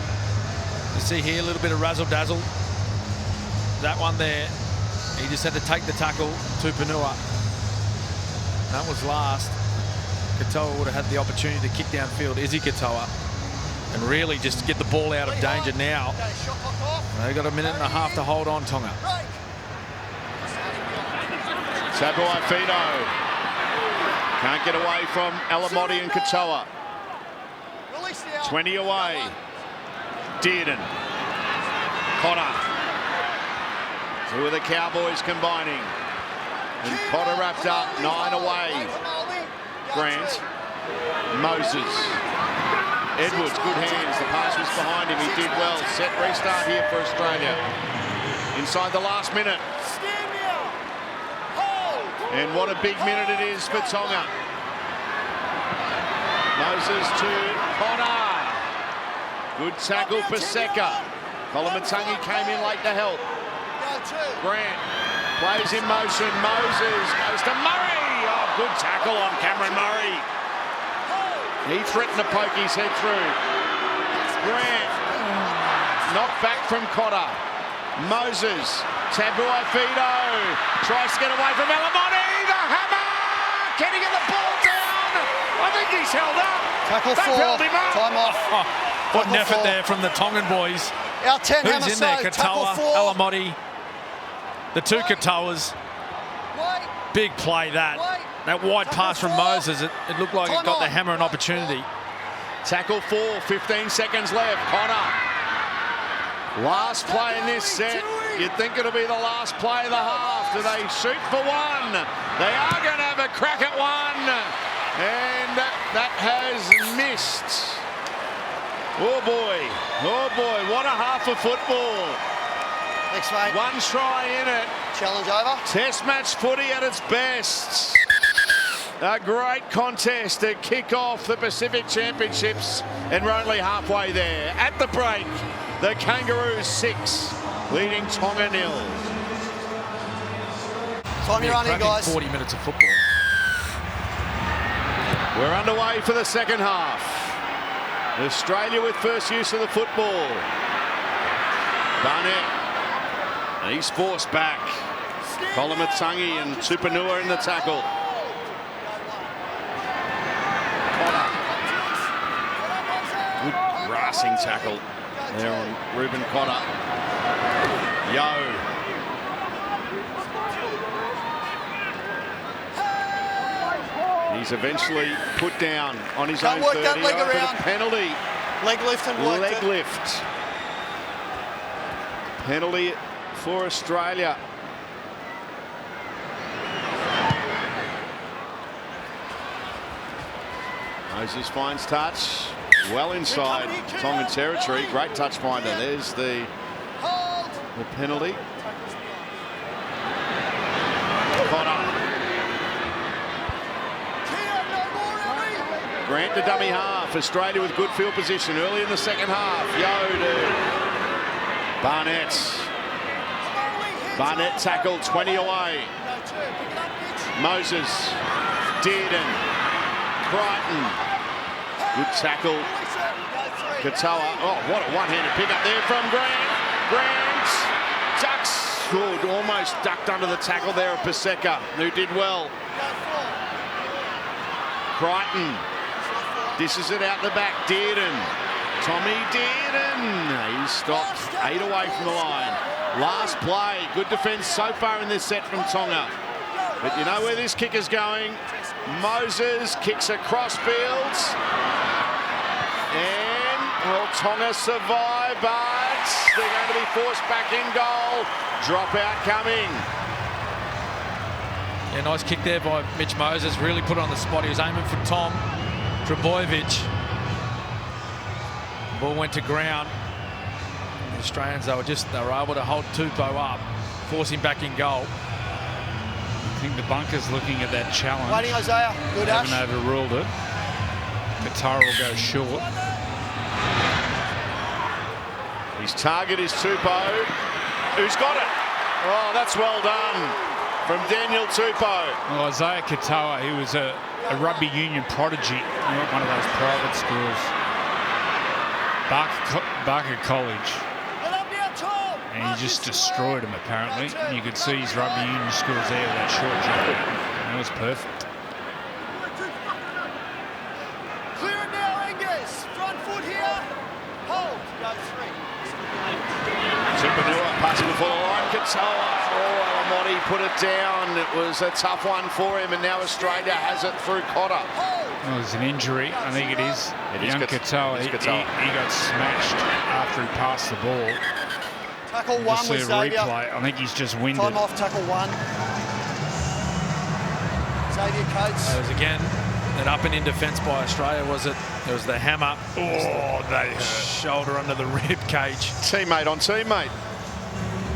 You see here a little bit of razzle-dazzle. That one there, he just had to take the tackle. Tupanua. That was last. Katoa would have had the opportunity to kick downfield. Izzy Katoa. And really just get the ball out of danger now. They've got a minute and a half to hold on, Tonga. Tabuai-Fidow can't get away from Alamotti and Katoa. 20 away. Dearden. Cotter. Two of the Cowboys combining. And Cotter wrapped up, 9 away. Grant. Moses. Edwards, good hands. The pass was behind him. He did well. Set restart here for Australia. Inside the last minute. And what a big minute it is for Tonga. Moses to Connor. Good tackle for Seka. Kolomatangi came in late to help. Grant plays in motion. Moses goes to Murray. Oh, good tackle on Cameron Murray. He threatened to poke his head through. Grant knocked back from Cotter. Moses, Tabuai-Fido tries to get away from Alamotti. The hammer! Can he get the ball down? I think he's held up. Tackle They've 4. held him up. Time off. What an Tackle effort 4. there from the Tongan boys. Our 10 hammer Who's in there? side. Tackle Katoa, 4. Alamotti, the two Katoas. Big play that. That wide pass from Moses, it looked like it got the hammer an opportunity. Tackle 4, 15 seconds left. Connor. Last play in this set. You'd think it'll be the last play of the half. Do they shoot for one? They are going to have a crack at one. And that has missed. Oh boy, what a half of football. Thanks, mate. One try in it. Challenge over. Test match footy at its best. A great contest to kick off the Pacific Championships, and we're only halfway there. At the break, the Kangaroos 6, leading Tonga 0. Time you're running, guys. 40 minutes of football. We're underway for the second half. Australia with first use of the football. Barnett. He's forced back. Kolomatangi and Tupanua in the tackle. Good grassing tackle there on Ruben Cotter. Yo. He's eventually put down on his own 30. That leg around. Penalty. Leg lift and work. Leg lift. Penalty for Australia. Moses finds touch. Well inside Tongan territory. Great touch finder. There's the penalty. Grant to dummy half. Australia with good field position early in the second half. Yo to Barnett. Barnett tackle 20 away. Moses. Dearden. Crichton. Good tackle. Katoa. Oh, what a one-handed pick up there from Grant. Grant ducks. Good. Almost ducked under the tackle there of Paseka, who did well. Crichton. Dishes it out the back. Dearden. Tommy Dearden. He's stopped 8 away from the line. Last play. Good defence so far in this set from Tonga. But you know where this kick is going. Moses kicks across fields. And, well, Tonga survive, but they're going to be forced back in goal. Dropout coming. Yeah, nice kick there by Mitch Moses. Really put it on the spot. He was aiming for Tom Trbojevic. Ball went to ground. The Australians, they were able to hold Tupou up, force him back in goal. I think the bunkers looking at that challenge. Waiting, Isaiah. Good, haven't Ash. overruled it. Qatar will go short. His target is Tupou. Who's got it? Oh, that's well done from Daniel Tupou. Well, Isaiah Katoa, he was a rugby union prodigy at one of those private schools. Barker College. And he just destroyed him, apparently. And you could see his rugby union skills there with that short jump. That was perfect. Clear it now, Angus. Front foot here. Hold. Go 3. Tupanua passing before the line. Katoa. Oh, Alamotti put it down. It was a tough one for him, and now Australia has it through Cotter. Well, there's an injury. I think it is. Young Katoa. He got smashed after he passed the ball. Tackle 1 Just see with a Xavier. replay. I think he's just winded. Time off, tackle 1. Xavier Coates. It was again an up and in defence by Australia, was it? It was the hammer. Oh, they shoulder under the rib cage. Teammate on teammate.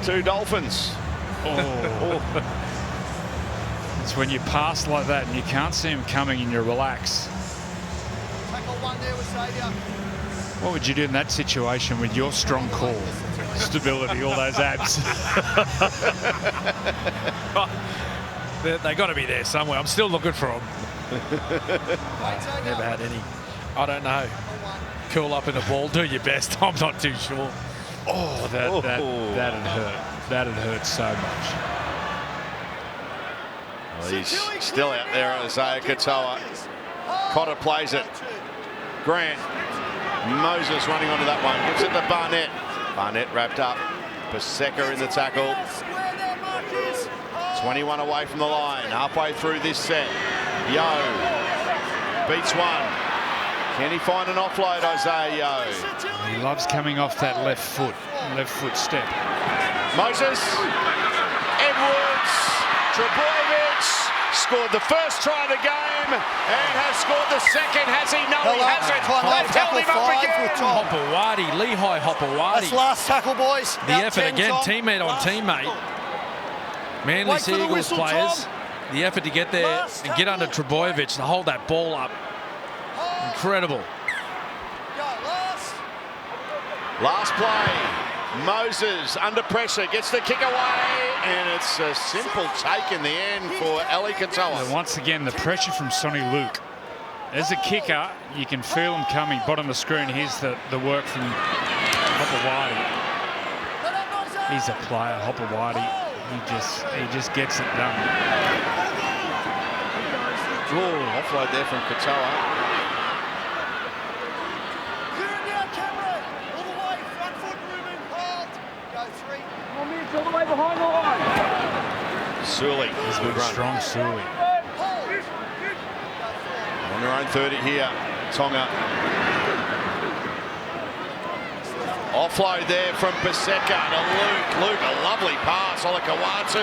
2 Dolphins. Oh. It's when you pass like that and you can't see him coming and you relax. Tackle one there with Xavier. What would you do in that situation with your strong core? Stability, all those abs. They got to be there somewhere. I'm still looking for them. Never had any. I don't know. Curl up in the ball, do your best. I'm not too sure. Oh, that'd hurt. That'd hurt so much. Well, he's still out there, Isaiah Katoa. Cotter plays it. Grant. Moses running onto that one. Gives it to Barnett. Barnett wrapped up. Paseka in the tackle. 21 away from the line. Halfway through this set. Yo beats one. Can he find an offload, Isaiah Yo? He loves coming off that left foot step. Moses. Edwards. Trebojevic scored the first try of the game and has scored the second. Has he? No, he hasn't. They've held him up again. Hopewadi, Lehigh Hopewadi. That's last tackle, boys. The effort again, teammate on teammate. Manly Sea Eagles players, the effort to get there and get under Trebojevic to hold that ball up. Incredible. Last play. Moses under pressure, gets the kick away, and it's a simple take in the end for Ali Katoa. Once again, the pressure from Sonny Luke. As a kicker, you can feel him coming. Bottom of the screen, here's the work from Hopewadi. He's a player, Hopewadi. He just gets it done. Oh, offload there from Katoa. All the way behind the line. Sully. He's good run. Strong Sully. On their own 30 here, Tonga. Offload there from Paseka to Luke. Luke, a lovely pass. Olakawatu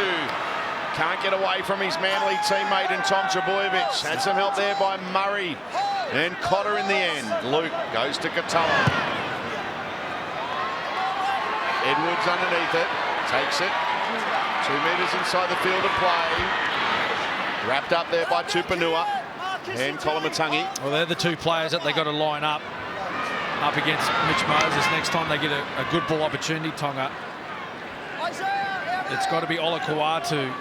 can't get away from his Manly teammate and Tom Trebojevic. Had some help there by Murray and Cotter in the end. Luke goes to Katoa. Edwards underneath it. Takes it. 2 metres inside the field of play. Wrapped up there by Tupanua and Kolomatangi. Well, they're the two players that they got to line up against Mitch Moses. Next time they get a good ball opportunity, Tonga. It's got to be Olakawatu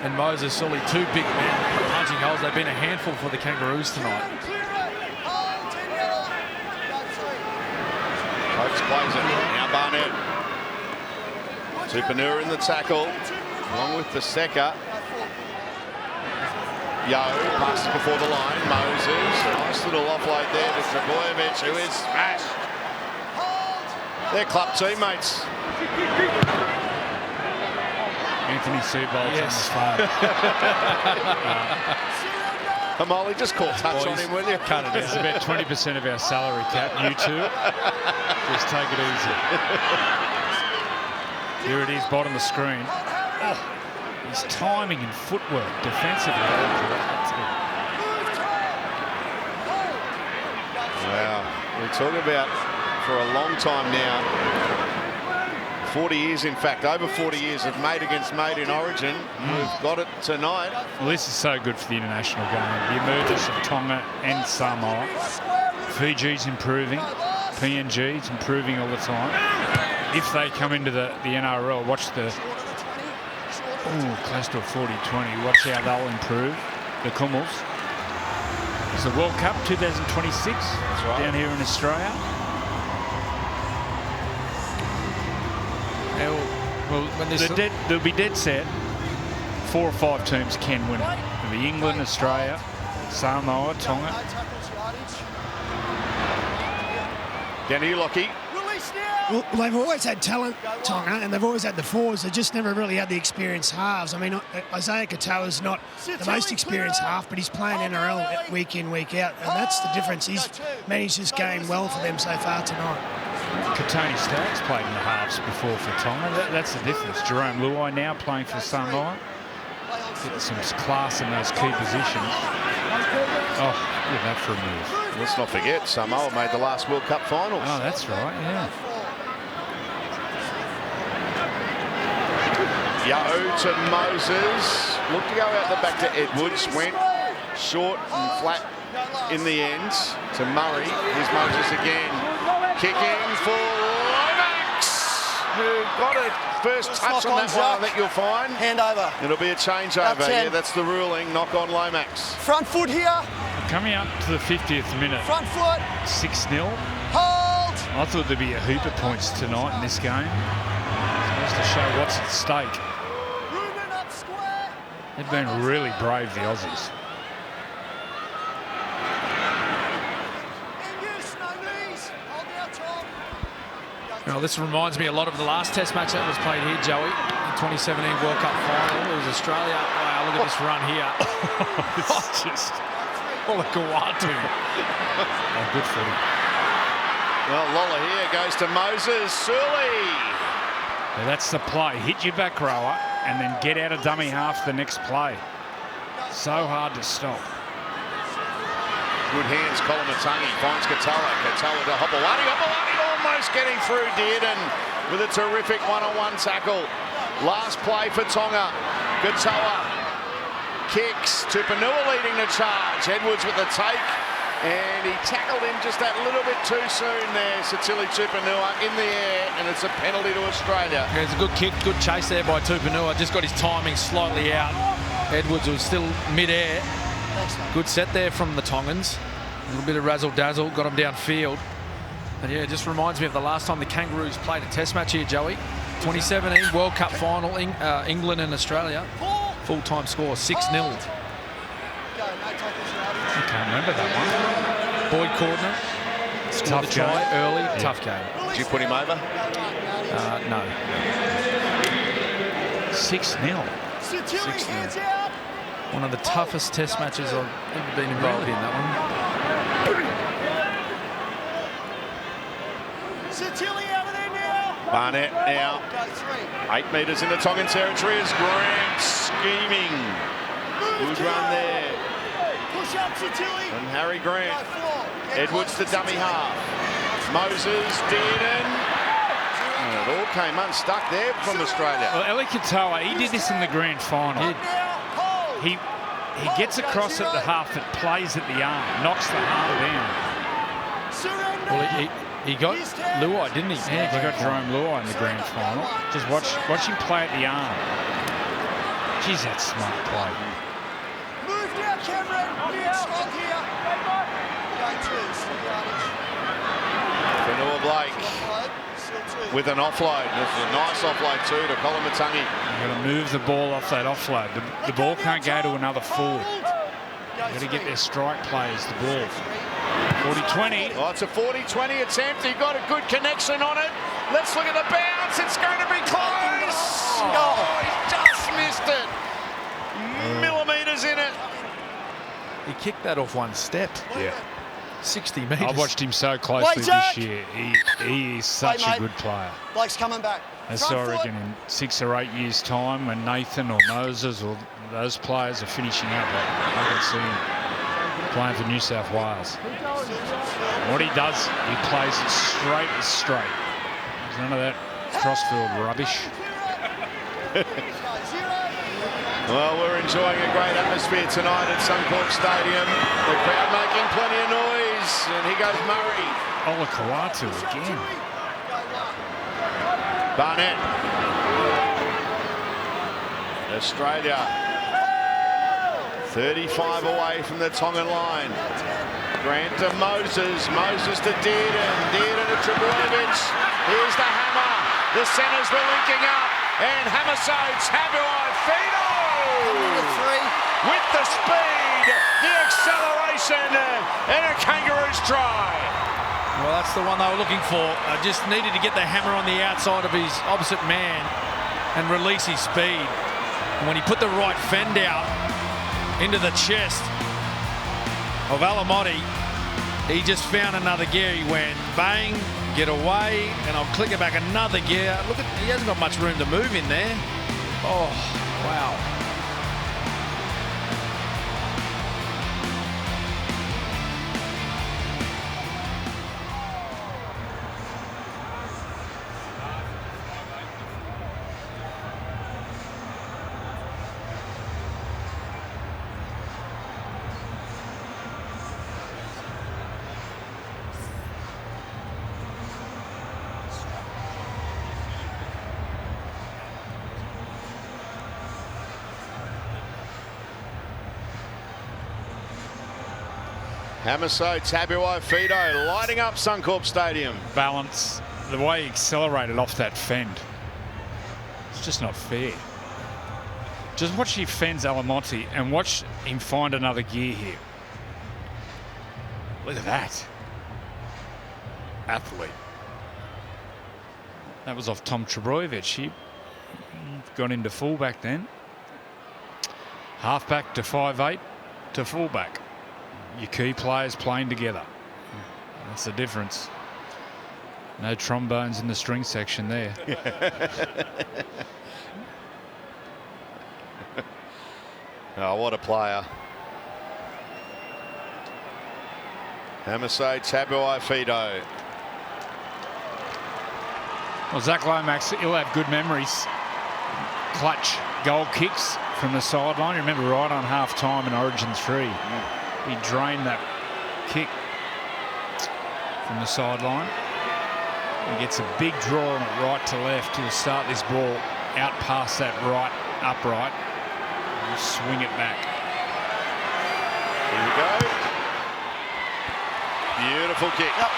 and Moses Sully, two big men punching holes. They've been a handful for the Kangaroos tonight. Coates plays it. Now Barnett. Tupanua in the tackle, along with Paseka. Yo, passes before the line. Moses, nice little offload there to Trebojevic, who is smashed. They're club teammates. Anthony Seabolt's on the phone. Molly, just call touch on him, will you? Cut it. It's about 20% of our salary cap. You two, just take it easy. Here it is, bottom of the screen. Oh, his timing and footwork defensively. Wow, we talk about for a long time now. 40 years, in fact, over 40 years of mate against mate in Origin. We've got it tonight. Well, this is so good for the international game. The emergence of Tonga and Samoa. Fiji's improving. PNG's improving all the time. If they come into the NRL, watch the close to a 40-20. Watch how they'll improve. The Kummels. It's the World Cup 2026 down here in Australia. Well, when they'll be dead set. 4 or 5 teams can win it. It'll be England, Australia, Samoa, Tonga. Down to you, Lockie. Well, they've always had talent, Tonga, and they've always had the forwards. They just never really had the experienced halves. I mean, Isaiah Katoa's not the most experienced half, but he's playing NRL week in, week out, and that's the difference. He's managed this game well for them so far tonight. Katoni Staggs played in the halves before for Tonga. That's the difference. Jerome Luai now playing for Samoa. Getting some class in those key positions. Oh, look at that for a move. Let's not forget, Samoa made the last World Cup finals. Oh, that's right, yeah. Yeo to Moses. Looked to go out the back to Edwards. Went short and flat in the end to Murray. Here's Moses again. Kicking for Lomax, who got a first touch on that one, I think you'll find. Hand over. It'll be a changeover. Yeah, that's the ruling. Knock on Lomax. Front foot here. Coming up to the 50th minute. Front foot. 6-0. Hold. I thought there'd be a heap of points tonight in this game. Supposed to show what's at stake. Ruben up square. They've been really brave, the Aussies. Well, this reminds me a lot of the last Test match that was played here, Joey. The 2017 World Cup final. It was Australia. Wow, look at this run here. It's just Olakawatu. good footy. Well, Lola here goes to Moses. Sully. Well, that's the play. Hit your back rower and then get out of dummy half the next play. So hard to stop. Good hands, Kolomatangi finds Katoa. Katoa to Hopewadi. Hopewadi almost getting through Dearden with a terrific one-on-one tackle. Last play for Tonga. Katoa kicks. Tupanua leading the charge. Edwards with the take. And he tackled him just that little bit too soon there. Satili Tupanua in the air, and it's a penalty to Australia. Yeah, it's a good kick, good chase there by Tupanua. Just got his timing slightly out. Edwards was still mid-air. Good set there from the Tongans. A little bit of razzle-dazzle, got him downfield. And yeah, it just reminds me of the last time the Kangaroos played a Test match here, Joey. 2017 World Cup final, England and Australia. Full-time score, 6-0. I can't remember that one. Boyd Cordner scored the try early. Yeah. Tough game. Did you put him over? No. 6-0. 6-0. One of the toughest Test matches I've ever been involved in, that one. Barnett now. 8 metres in the Tongan territory as Grant scheming. Good run there. From Harry Grant. Edwards the dummy half. Moses, Dearden. And it all came unstuck there from Australia. Well, Eli Katoa, he did this in the grand final. He gets across at the half, it plays at the arm, knocks the arm down. Well, he got Luai, didn't he? Yeah, he got Jerome Luai in the grand final. Just watch him play at the arm. Geez, that's smart play. Move now, Cameron. Strong here. Fanua Blake with an offload. It's a nice offload too to Kolomatangi. You've got to move the ball off that offload. The ball can't go to another forward. You've got to get their strike players the ball. 40-20. Oh, it's a 40-20 attempt. He got a good connection on it. Let's look at the bounce. It's going to be close. Oh, he just missed it. Millimetres in it. He kicked that off one step. Yeah. 60 metres. I've watched him so closely this year. He is such a good player. Blake's coming back. So I reckon in 6 or 8 years' time, when Nathan or Moses or those players are finishing up, I can see him playing for New South Wales. And what he does, he plays it straight as straight. There's none of that crossfield rubbish. Well, we're enjoying a great atmosphere tonight at Suncorp Stadium. The crowd making plenty of noise, and here goes Murray. Olakawatu again. Barnett. Australia 35 away from the Tongan line. Grant to Moses. Moses to Dearden. Dearden to Trebojevic. Here's the hammer. The centres were linking up. And Hamasodes Habuai-Fino with the speed, the acceleration, and a Kangaroos try. Well, that's the one they were looking for. Just needed to get the hammer on the outside of his opposite man and release his speed. And when he put the right fend out into the chest of Alamotti, he just found another gear. He went bang, get away, and I'll click it back another gear. Look at, he hasn't got much room to move in there. Oh, wow. Hamiso Tabuai-Fidow lighting up Suncorp Stadium. Balance, the way he accelerated off that fend. It's just not fair. Just watch he fends Alamonte and watch him find another gear here. Look at that. Athlete. That was off Tom Trebojevic. He got into fullback then. Halfback to 5'8" to fullback. Your key players playing together. That's the difference. No trombones in the string section there. Oh, what a player. Hamiso Tabuai-Fidow. Well, Zach Lomax, he'll have good memories. Clutch goal kicks from the sideline. Remember right on half-time in Origin 3. He drained that kick from the sideline. He gets a big draw on it right to left. He'll start this ball out past that right upright. He'll swing it back. Here we go. Beautiful kick. Yep.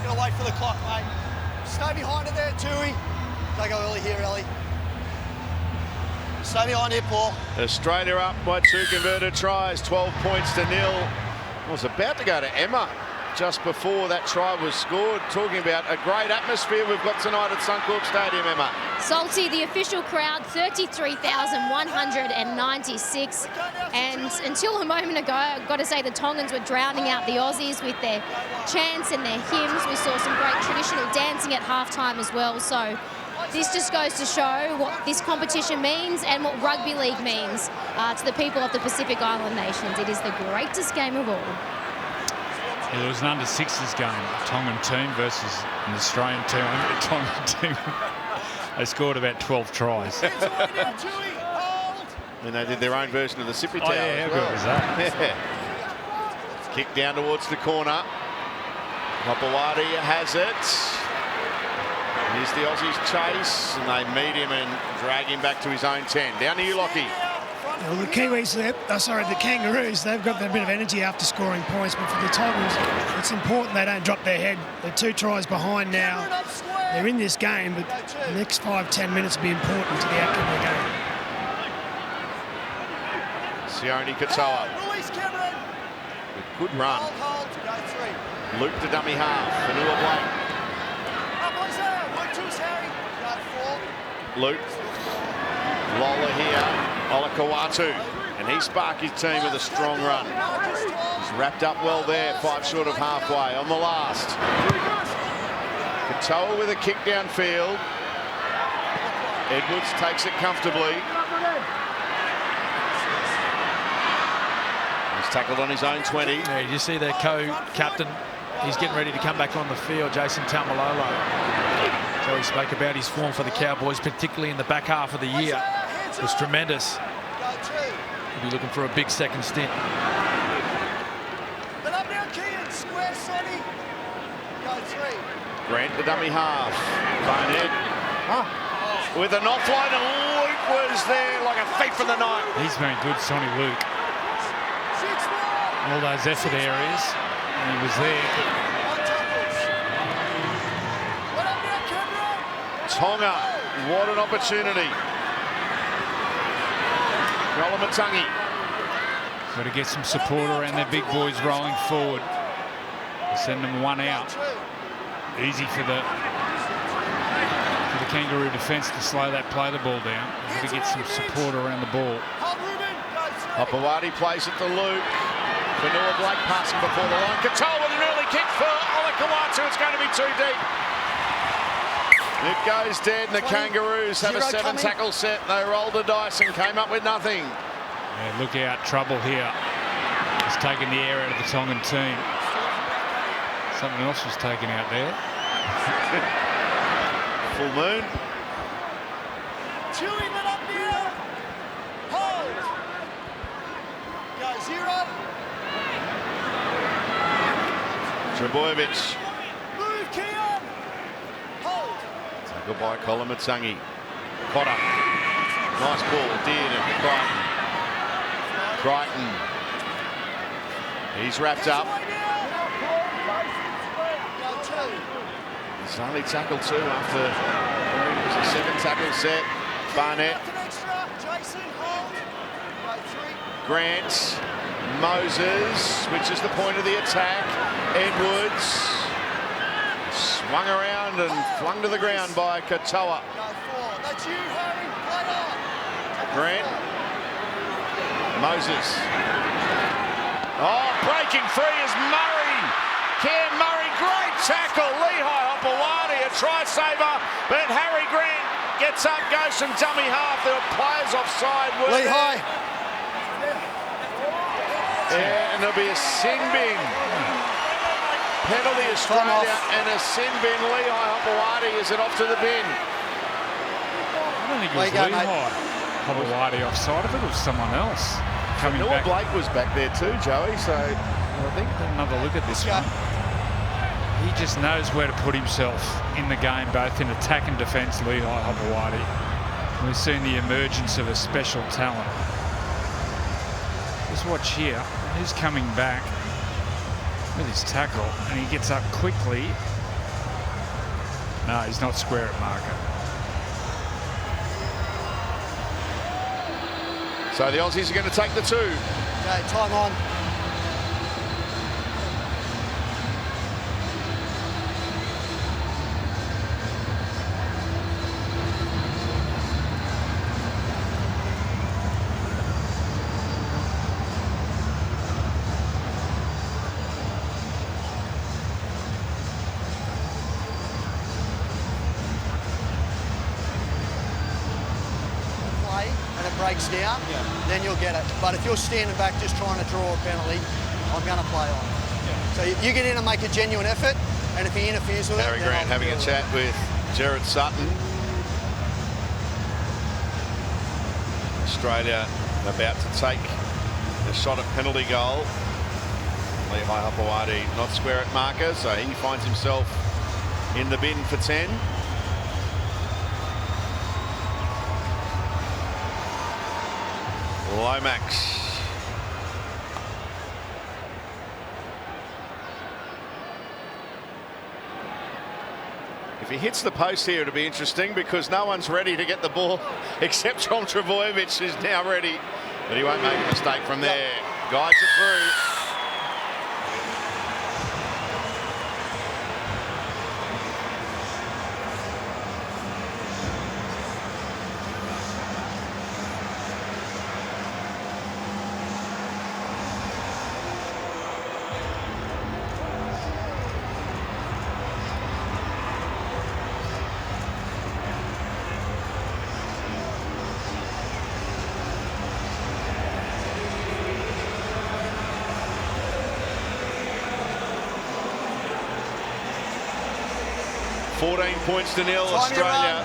Gotta wait for the clock, mate. Stay behind it there, Tui. Don't go early here, Ellie. Stay behind here, Paul. Australia up by 2 converted tries, 12 points to 0. I was about to go to Emma just before that try was scored, talking about a great atmosphere we've got tonight at Suncorp Stadium, Emma. Salty, the official crowd, 33,196. And until a moment ago, I've got to say the Tongans were drowning out the Aussies with their chants and their hymns. We saw some great traditional dancing at halftime as well. So this just goes to show what this competition means and what rugby league means to the people of the Pacific Island nations. It is the greatest game of all. Yeah, it was an under-6s game, a Tongan team versus an Australian team. A Tongan team. They scored about 12 tries. And they did their own version of the Sippy Tower. Oh, yeah, how good was that? Yeah. Kick down towards the corner. Papawati has it. Here's the Aussies chase, and they meet him and drag him back to his own 10. Down to you, Lockie. Well, the Kiwis, the Kangaroos, they've got that bit of energy after scoring points, but for the Tigers, it's important they don't drop their head. They're 2 tries behind now. They're in this game, but the next 5-10 minutes will be important to the outcome of the game. Sione Katoa. Good run. Luke to dummy half. Vanilla Blake. Luke. Lola here. Olakawatu. And he sparked his team with a strong run. He's wrapped up well there, 5 short of halfway on the last. Katoa with a kick downfield. Edwards takes it comfortably. He's tackled on his own 20. Yeah, you see their co-captain. He's getting ready to come back on the field, Jason Taumalolo. So he spoke about his form for the Cowboys, particularly in the back half of the year. It was tremendous. He'll be looking for a big second stint. Grant the dummy half. Barnett with an offline, and Luke was there like a thief in the night. He's been good, Sonny Luke. All those effort areas, and he was there. Tonga, what an opportunity. Rolomatangi. Got to get some support around their big boys rolling forward. Send them one out. Easy for the Kangaroo defence to slow that play the ball down. Got to get some support around the ball. Papawati plays it to Luke. Vanilla Blake passing before the line. Katoa with an early kick for Olakawatu. It's going to be too deep. It goes dead, and the Kangaroos have a 7-tackle set. They rolled the dice and came up with nothing. Yeah, look out, trouble here. It's taken the air out of the Tongan team. Something else was taken out there. Full moon. Chewy, let up here. Hold. Go 0. Trebojevic. Move, Keon. Hold. Tackled by Kolomatangi. Cotter. Nice ball. Dearden. Crichton. Crichton. He's wrapped up. He's only tackled 2 after a 7-tackle set. Barnett. Grant. Moses switches the point of the attack. Edwards. Swung around and flung to the ground by Katoa. Grant. Moses. Oh, breaking free is Murray. Cam Murray, great tackle. Lehigh Hopewadi, a try saver, but Harry Grant gets up, goes from dummy half. There are players offside. Lehigh. Yeah, and there'll be a sin bin. Penalty Australia and a sin bin. Lehigh Hopewadi is it off to the bin. I don't think it was Lehigh Hopewadi offside. I think it was someone else coming Noah back. Blake was back there too, Joey, so I think another look at this one. He just knows where to put himself in the game, both in attack and defence, Lehigh Hopewadi. We've seen the emergence of a special talent. Just watch here. He's coming back with his tackle, and he gets up quickly. No, he's not square at marker. So the Aussies are going to take the 2. Okay, time on. Breaks down, then you'll get it. But if you're standing back just trying to draw a penalty, I'm going to play on. So you get in and make a genuine effort, and if he interferes with Harry it, Grant having a chat with Jared Sutton. Australia about to take a shot at penalty goal. Lehigh Hopewadi not square at marker, so he finds himself in the bin for 10. Lomax. If he hits the post here, it'll be interesting because no one's ready to get the ball except Tom Trebojevic, who's now ready. But he won't make a mistake from there. Guides it through. Points to nil, Australia.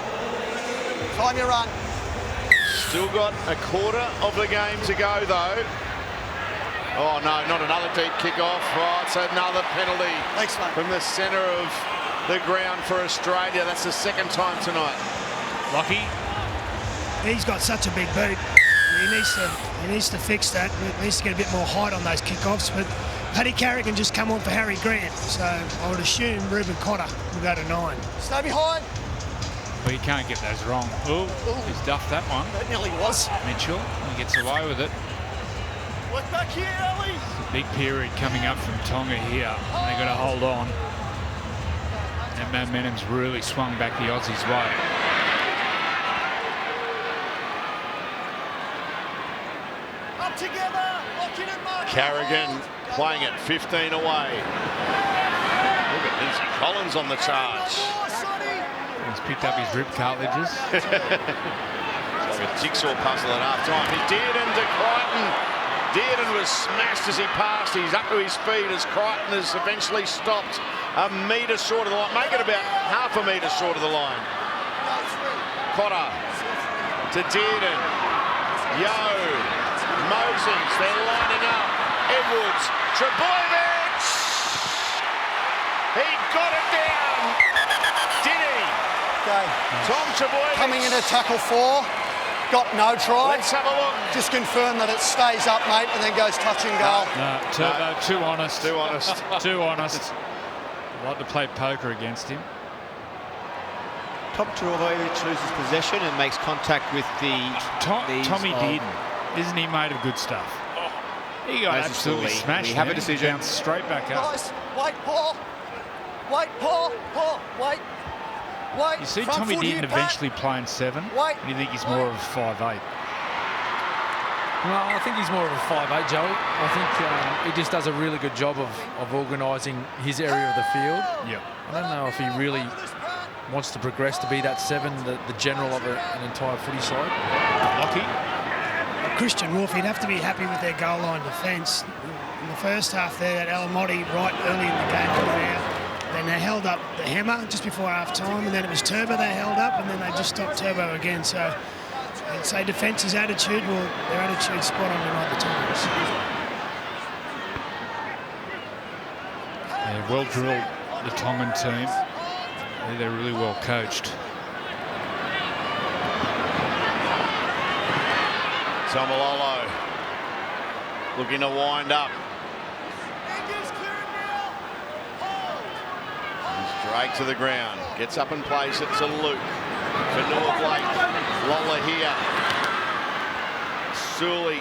Time your run. Still got a quarter of the game to go, though. Oh, no, not another deep kick-off. Oh, it's another penalty. Thanks, mate. From the centre of the ground for Australia. That's the second time tonight. Lockie. He's got such a big boot. He needs to fix that. He needs to get a bit more height on those kickoffs. But Paddy Carrigan just come on for Harry Grant, so I would assume Reuben Cotter will go to 9. Stay behind. Well, you can't get those wrong. Oh, he's duffed that one. That nearly was. Mitchell, he gets away with it. Look back here, Ellie. It's a big period coming up from Tonga here, and they've got to hold on. And momentum's really swung back the Aussies' way. Up together. Lock in and mark. Carrigan playing it 15 away. Look at Lindsay Collins on the charge. He's picked up his rib cartilages. It's like a jigsaw puzzle at half time. He Dearden to Crichton. Dearden was smashed as he passed. He's up to his feet as Crichton is eventually stopped a metre short of the line. Make it about half a metre short of the line. Cotter to Dearden. Yo. Moses. They're lining up. Edwards. Trebojevic. He got it down. Did he? Okay. Tom Trebojevic. Coming into tackle 4. Got no try. Let's have a look. Just confirm that it stays up, mate, and then goes touch and goal. No, too honest. Too honest. Too honest. I'd like to play poker against him. Tom Trebojevic loses possession and makes contact with the Tommy Dearden. Isn't he made of good stuff? He got absolutely smashed. We have a decision. Bounced straight back up. Guys, wait, Paul. Wait, Paul. Paul, wait. Wait. You see Front Tommy foot Dearden here, eventually playing 7. Wait. And you think he's more of a 5'8". Well, I think he's more of a 5'8", Joey. I think he just does a really good job of organising his area of the field. Yep. I don't know if he really wants to progress to be that 7, the general of an entire footy side. Lucky. Christian Wolf, he'd have to be happy with their goal line defence. In the first half there, that Alamotti right early in the game coming out. Then they held up the hammer just before half-time, and then it was Turbo they held up, and then they just stopped Turbo again. So I'd say defence's attitude, well, their attitude's spot on tonight, the Tigers. Yeah, well drilled, the Tongan team. They're really well coached. Tomalolo looking to wind up. He's dragged to the ground. Gets up and plays it to Luke. Fanua Blake. Lola here. Sully.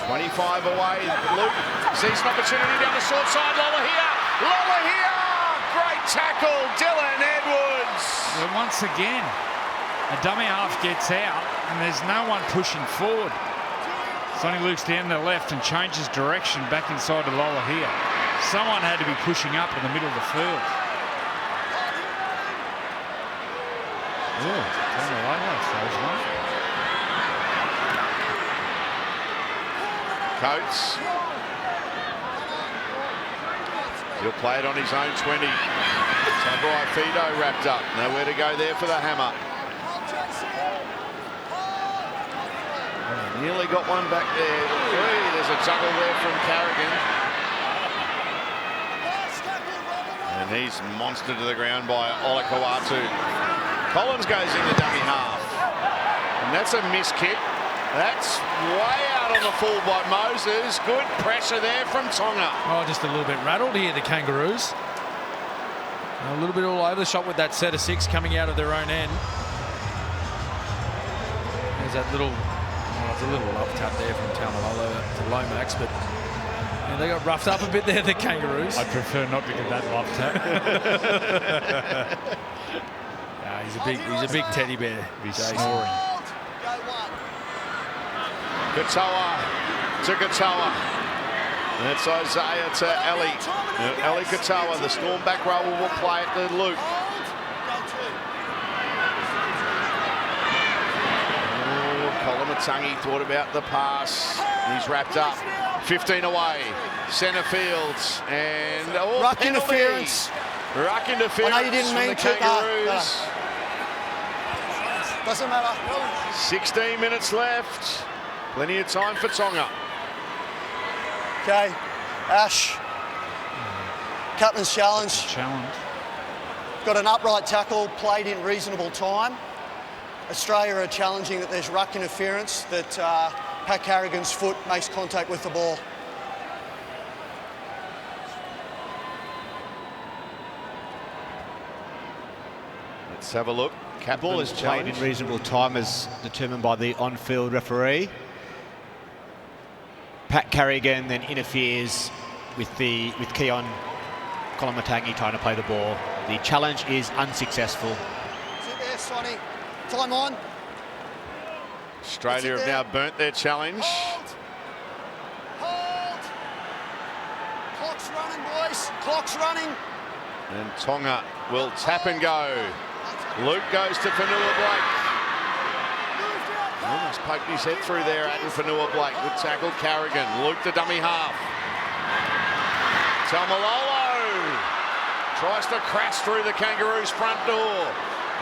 25 away. Luke sees an opportunity down the short side. Lola here. Lola here. Great tackle. Dylan Edwards. Well, once again, a dummy half gets out and there's no one pushing forward. Sonny Luke's down the left and changes direction back inside to Lola here. Someone had to be pushing up in the middle of the field. Oh, throws one. Coates. He'll play it on his own 20. Samurai Fido wrapped up. Nowhere to go there for the hammer. Nearly got one back there. There's a juggle there from Carrigan. And he's monstered to the ground by Olakawatu. Collins goes in the dummy half. And that's a missed kick. That's way out on the full by Moses. Good pressure there from Tonga. Oh, just a little bit rattled here, the Kangaroos. A little bit all over the shop with that set of 6 coming out of their own end. There's that little, there's a little love tap there from Taumalolo to Lomax, but yeah, they got roughed up a bit there, the Kangaroos. I'd prefer not to get that love tap. He's a big teddy bear. He's snoring. Katoa to Katoa. And it's Isaiah to Ellie. Ellie Katoa, the Storm back row will play it to Luke. Kolomatangi thought about the pass. He's wrapped up. 15 away. Centre fields. And ruck interference. Ruck interference. I know you didn't mean the Kangaroos. Doesn't matter. 16 minutes left. Plenty of time for Tonga. Okay, Ash. Captain's challenge. Got an upright tackle, played in reasonable time. Australia are challenging that there's ruck interference, that Pat Carrigan's foot makes contact with the ball. Let's have a look. The ball is played in reasonable time as determined by the on-field referee. Pat Carrigan then interferes with Keon Kolomatangi trying to play the ball. The challenge is unsuccessful. Sit there, Sonny. Time on. Australia have now burnt their challenge. Hold. Clock's running, boys. Clock's running. And Tonga will tap and go. Luke goes to Fanua Blake. Almost poked his head through there, Aden Fanua Blake. Good tackle, Carrigan. Luke the dummy half. Tamalolo tries to crash through the Kangaroos' front door,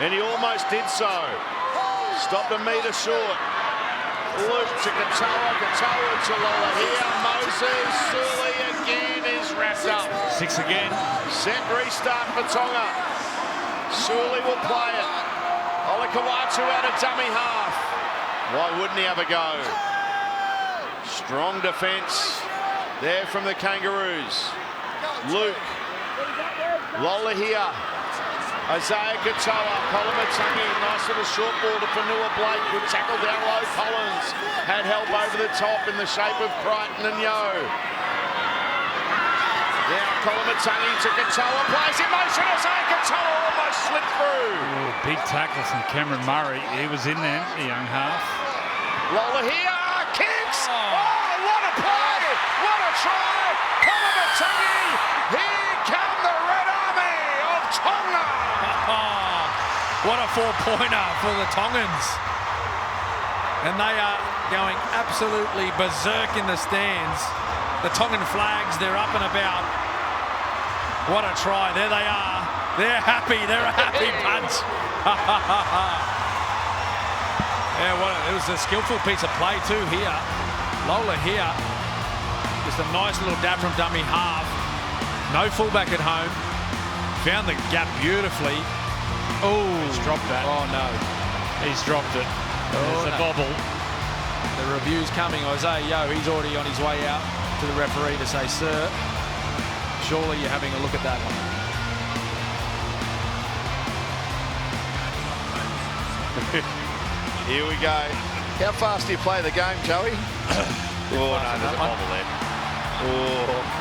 and he almost did so. Stopped a metre short. Luke to Katoa, Katoa to Lola here. Moses, Sully again is wrapped up. 6 again. Set restart for Tonga. Sully will play it. Olakawatu out of dummy half. Why wouldn't he have a go? Strong defence there from the Kangaroos. Luke. Lola here. Isaiah Katoa, Kolomatangi, nice little short ball to Fanua Blake. Good tackle down low. Collins had help over the top in the shape of Crichton and Yo. Now Kolomatangi to Katoa, plays in motion. Isaiah Katoa almost slipped through. Oh, big tackle from Cameron Murray. He was in there, the young half. Lola here, kicks. Oh, what a play! What a try! Kolomatangi, here come the Red Army of Tonga. What a 4-pointer for the Tongans. And they are going absolutely berserk in the stands. The Tongan flags, they're up and about. What a try. There they are. They're happy. They're a happy bunch. Yeah, it was a skillful piece of play too here. Lola here. Just a nice little dab from dummy half. No fullback at home. Found the gap beautifully. Oh, he's dropped that. Oh no, he's dropped it. There's a bobble. The review's coming. Isaiah Yo, he's already on his way out to the referee to say, sir, surely you're having a look at that one. Here we go. How fast do you play the game, Joey? Oh no, there's a bobble there. Oh.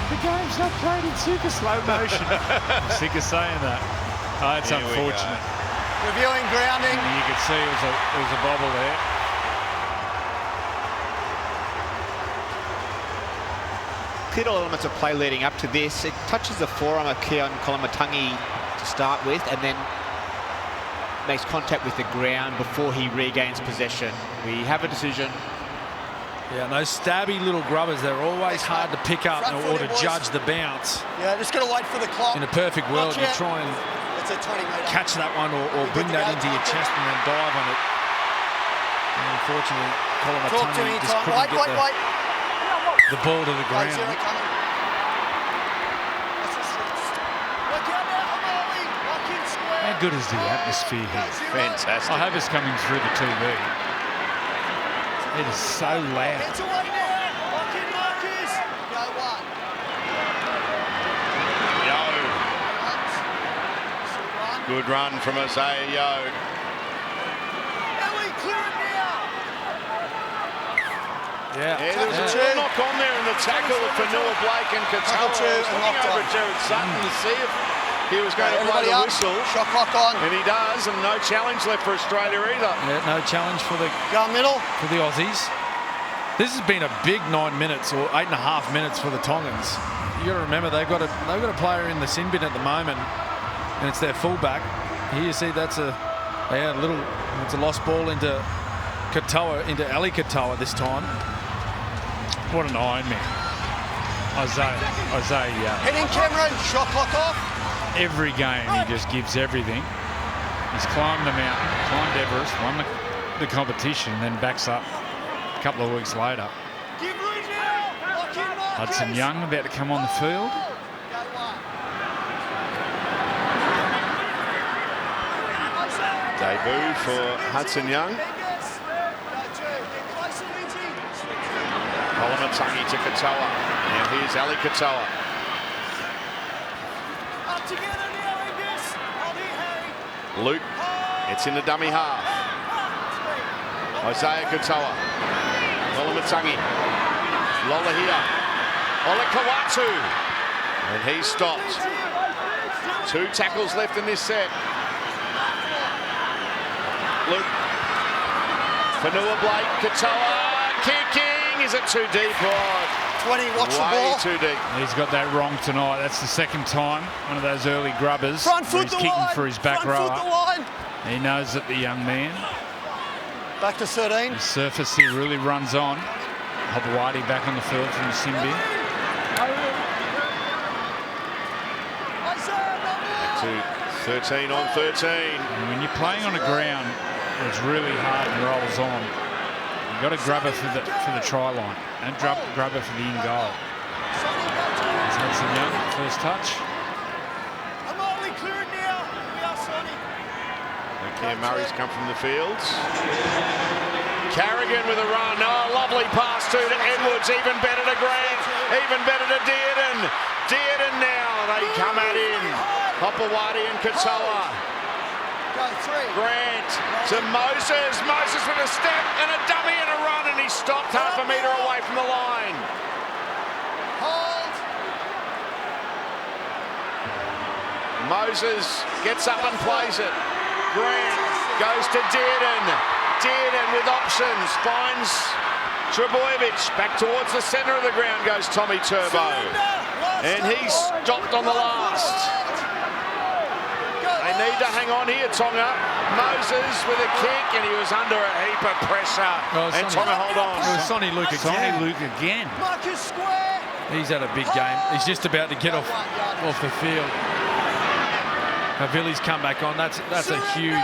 The game's not played in super slow motion. I'm sick of saying that. Oh, it's unfortunate. Reviewing grounding. You could see it was a bobble there. Clear elements of play leading up to this. It touches the forearm of Keon Kolomatangi to start with, and then makes contact with the ground before he regains possession. We have a decision. Yeah, and those stabby little grubbers, they're always hard to pick up or to judge the bounce. Yeah, just got to wait for the clock. In a perfect world, you try and it's a 20-metre. catch that one or bring that into your chest and then dive on it. And unfortunately, Kolomatangi just couldn't get the ball to the ground. How good is the atmosphere here? Fantastic. I hope it's coming through the TV. It is so loud. Yo. Good run from Isaiah Yo. Yeah, there was a little knock on there in the tackle of Fanua Blake and Katoa. Looking over at Jared Sutton to see if he was going to blow the whistle. Shot clock on. And he does, and no challenge left for Australia either. Yeah, no challenge for the middle for the Aussies. This has been a big 9 minutes or 8.5 minutes for the Tongans. You got to remember they've got a player in the sin bin at the moment, and it's their fullback. Here you see that's it's a lost ball into Katoa, into Ali Katoa this time. What an Iron Man. Isaiah. Heading Cameron, shot clock off. Every game he just gives everything. He's climbed the mountain, climbed Everest, won the competition, and then backs up a couple of weeks later. Hudson Young about to come on the field. Debut for Hudson Young. Kolomatangi to Katoa. Now here's Ali Katoa. Luke, it's in the dummy half. Isaiah Katoa. Kolomatangi. Lola here. Olakawatu. And he stopped. 2 tackles left in this set. Luke. Fanua Blake. Katoa kicking. Is it too deep? Right. 20, watch the Way ball. too deep. He's got that wrong tonight. That's the second time. One of those early grubbers. Front where foot he's the kicking line. for his back Front foot the rower. line. He knows that the young man, Back to 13. the surface here really runs on. Hobawadi back on the field from Simbi. To 13 on 13. And when you're playing on a ground where it's really hard and rolls on, you've got to grab it for the try line. Don't grab it for the in goal. He's Hudson Young, first touch. Okay, Murray's come from the fields. Carrigan with a run. Oh, lovely pass to Edwards. Even better to Grant. Even better to Dearden. Dearden now. They come at him. Hopewadi and Katoa. Grant to Moses. Moses with a step and a dummy and a run, and he stopped half a metre away from the line. Moses gets up and plays it. Grant goes to Dearden. Dearden with options, finds Trebojevic. Back towards the centre of the ground goes Tommy Turbo. And he's stopped on the last. They need to hang on here, Tonga. Moses with a kick, and he was under a heap of pressure. And Tonga hold on. It was Sonny Luke again. Sonny Luke again. He's had a big game. He's just about to get off the field. Villi's come back on. That's a huge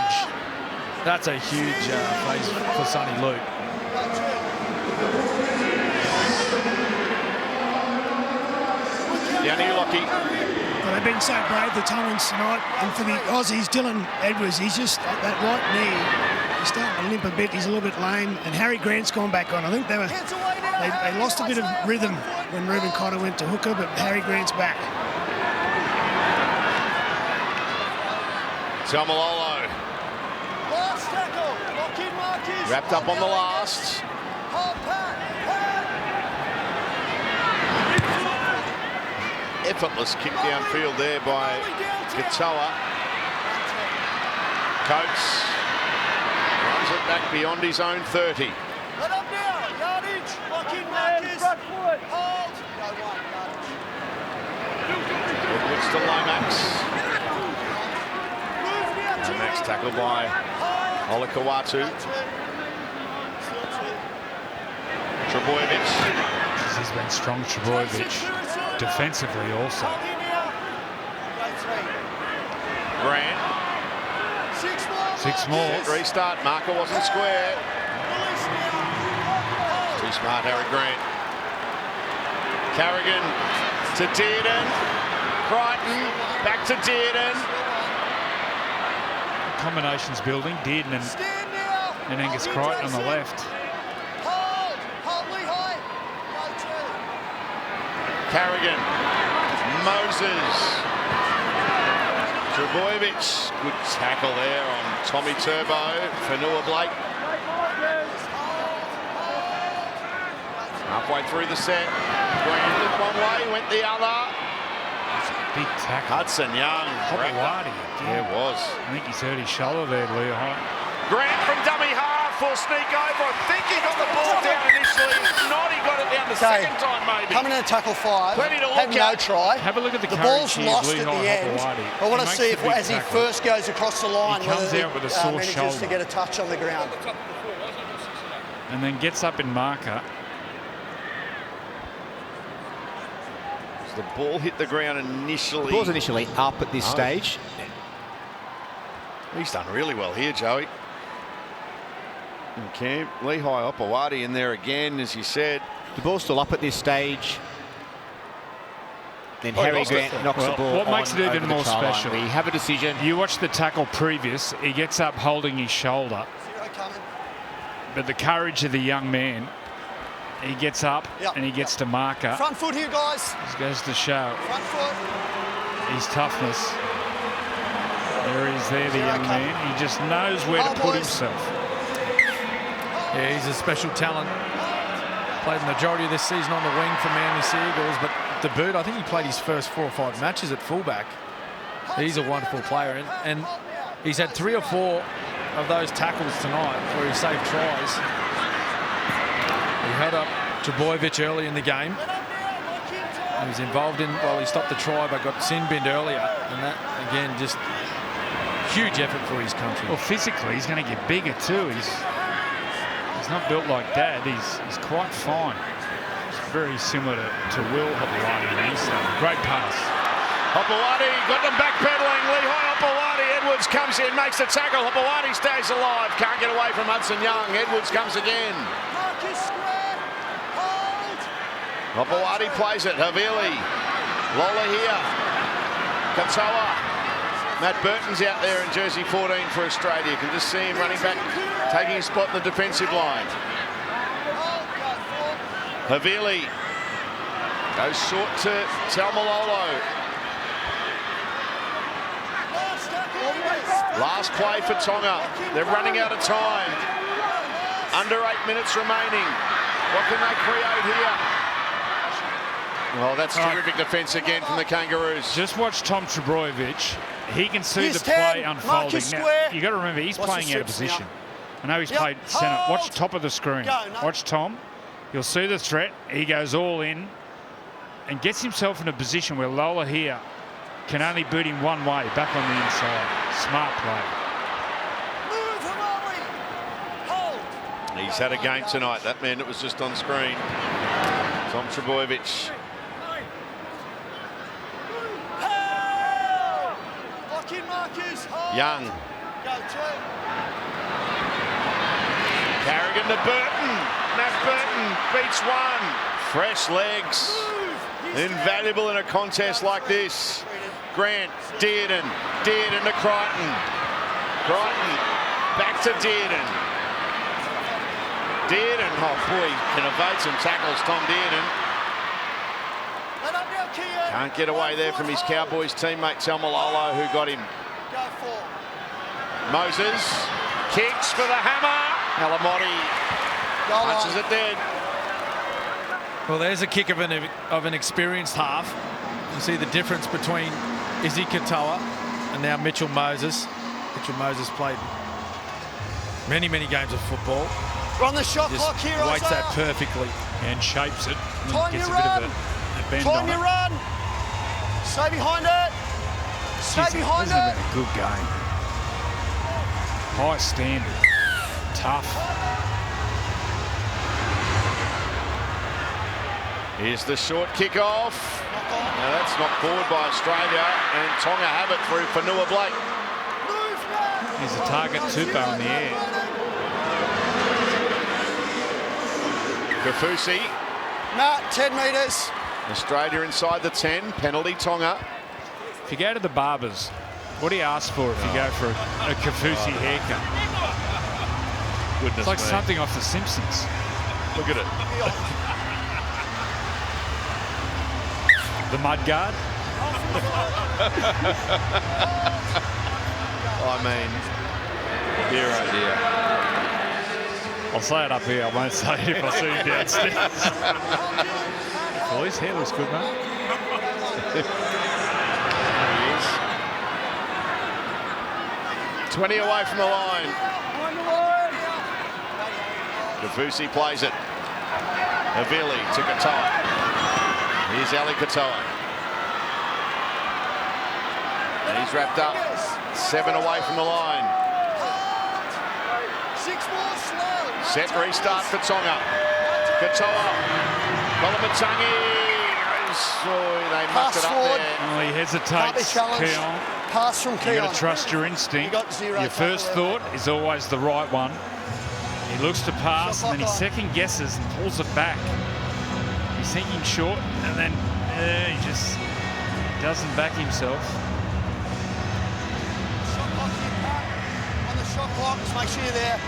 phase for Sonny Luke. Yanni Lockie. Well, they've been so brave, the Tongans tonight. And for the Aussies, Dylan Edwards, he's just at that right knee. He's starting to limp a bit. He's a little bit lame. And Harry Grant's gone back on. I think they lost a bit of rhythm when Reuben Cotter went to hooker, but Harry Grant's back. Tamalolo. Wrapped up on the last. Effortless kick downfield there by Katoa. Coates runs it back beyond his own 30. Edwards to Lomax. Lomax tackled by Olakawatu. Trebojevic. He's been strong, Trebojevic. Defensively also. Grant. Six more. Restart. Marker wasn't square. Too smart, Harry Grant. Carrigan to Dearden. Crichton. Back to Dearden. Combinations building. Dearden and Angus Crichton on the left. Carrigan. Moses. Trebojevic. Good tackle there on Tommy Turbo. Fanua Blake. Halfway through the set. Grant looked one way, went the other. Big tackle. Hudson Young. Hopewadi. Yeah, it was. I think he's hurt his shoulder there, Leo. Grant from dummy half will sneak over. I think he got the ball down initially. Not, he got it down the second time, maybe. Coming in tackle 5. Plenty to look Had no at. try. Have a look at the ball's courage here, lost at the end. I want to see if, as he first goes across the line, He comes whether out with a sore manages shoulder. to get a touch on the ground. And then gets up in marker. The ball hit the ground initially. The ball's initially up at this stage. He's done really well here, Joey. Okay, Lehigh Opawati in there again, as you said. The ball's still up at this stage. Then Harry Grant knocks the ball. What makes it even over more the try line. special? We have a decision. You watch the tackle previous. He gets up holding his shoulder. But the courage of the young man. He gets up and he gets to marker. Front foot here, guys. This goes to show Front foot. his toughness. There he is there, the young man. He just knows where to put himself. Yeah, he's a special talent. Played the majority of this season on the wing for Manly Seagulls, but to boot, I think he played his first 4 or 5 matches at fullback. He's a wonderful player, and he's had 3 or 4 of those tackles tonight where he saved tries. He held up Trebojevic early in the game. He was involved in, well, he stopped the try but got sin binned earlier. And that, again, just huge effort for his country. Well, physically, he's going to get bigger too. He's not built like Dad. He's quite fine. It's very similar to Will Hopewadi. Great pass. Hopewadi got them backpedaling. Lehigh Hopewadi. Edwards comes in, makes the tackle. Hopewadi stays alive. Can't get away from Hudson Young. Edwards comes again. Hopewadi plays it. Havili. Lola here. Katoa. Matt Burton's out there in jersey 14 for Australia. You can just see him running back, taking his spot in the defensive line. Havili goes short to Taumalolo. Last play for Tonga. They're running out of time. Under 8 minutes remaining. What can they create here? Well, that's terrific defence again from the Kangaroos. Just watch Tom Trebojevic. He can see the play unfolding. Now, you got to remember, he's playing out of position. I know he's played centre. Watch top of the screen. Watch Tom. You'll see the threat. He goes all in and gets himself in a position where Lola here can only boot him one way, back on the inside. Smart play. He's had a game tonight. That man that was just on screen. Tom Trebojevic. Young. Carrigan to Burton. Matt Burton beats one. Fresh legs. Invaluable in a contest like this. Grant, Dearden. Dearden to Crichton. Crichton back to Dearden. Dearden, oh boy, can evade some tackles, Tom Dearden. Can't get away there from his Cowboys teammate Taumalolo, who got him. Moses kicks for the hammer. Alamotti punches it dead. Well, there's a kick of an experienced half. You see the difference between Izzy Katoa and now Mitchell Moses. Mitchell Moses played many games of football. We're on the shot clock here, Isaiah. Weights that perfectly. And shapes it. Time Gets you a bit run. of a bend Time on you it. run. Stay behind it. Stay behind Isn't it. that a good game? High standard. Tough. Here's the short kick-off. Now that's knocked forward by Australia, and Tonga have it through Fanua Blake. He's a target Tupou in the air. Kafusi. Matt, 10 metres. Australia inside the 10. Penalty Tonga. If you go to the barbers, what do you ask for if you go for a Kafusi haircut? Goodness It's like me. something off The Simpsons. Look at it. The mud guard. I mean, dear oh dear. I'll say it up here. I won't say it if I see him downstairs. Well, his hair looks good, mate. There he is. 20 away from the line. Kafusi plays it. Havili to Katoa. Here's Ali Katoa. And he's wrapped up. 7 away from the line. 6 more slow. Set restart for Tonga. Katoa. Kolomatangi. They mucked it up forward. there. Oh, he Can't be hesitates, challenged. Keon. Pass from You Keon. got to trust your instinct. He got 0 Your first thought is always the right one. He looks to pass, and then he second guesses and pulls it back. He's thinking short, and then he just doesn't back himself. Shot clock here, Pat. On the shot clock, just make sure you're there.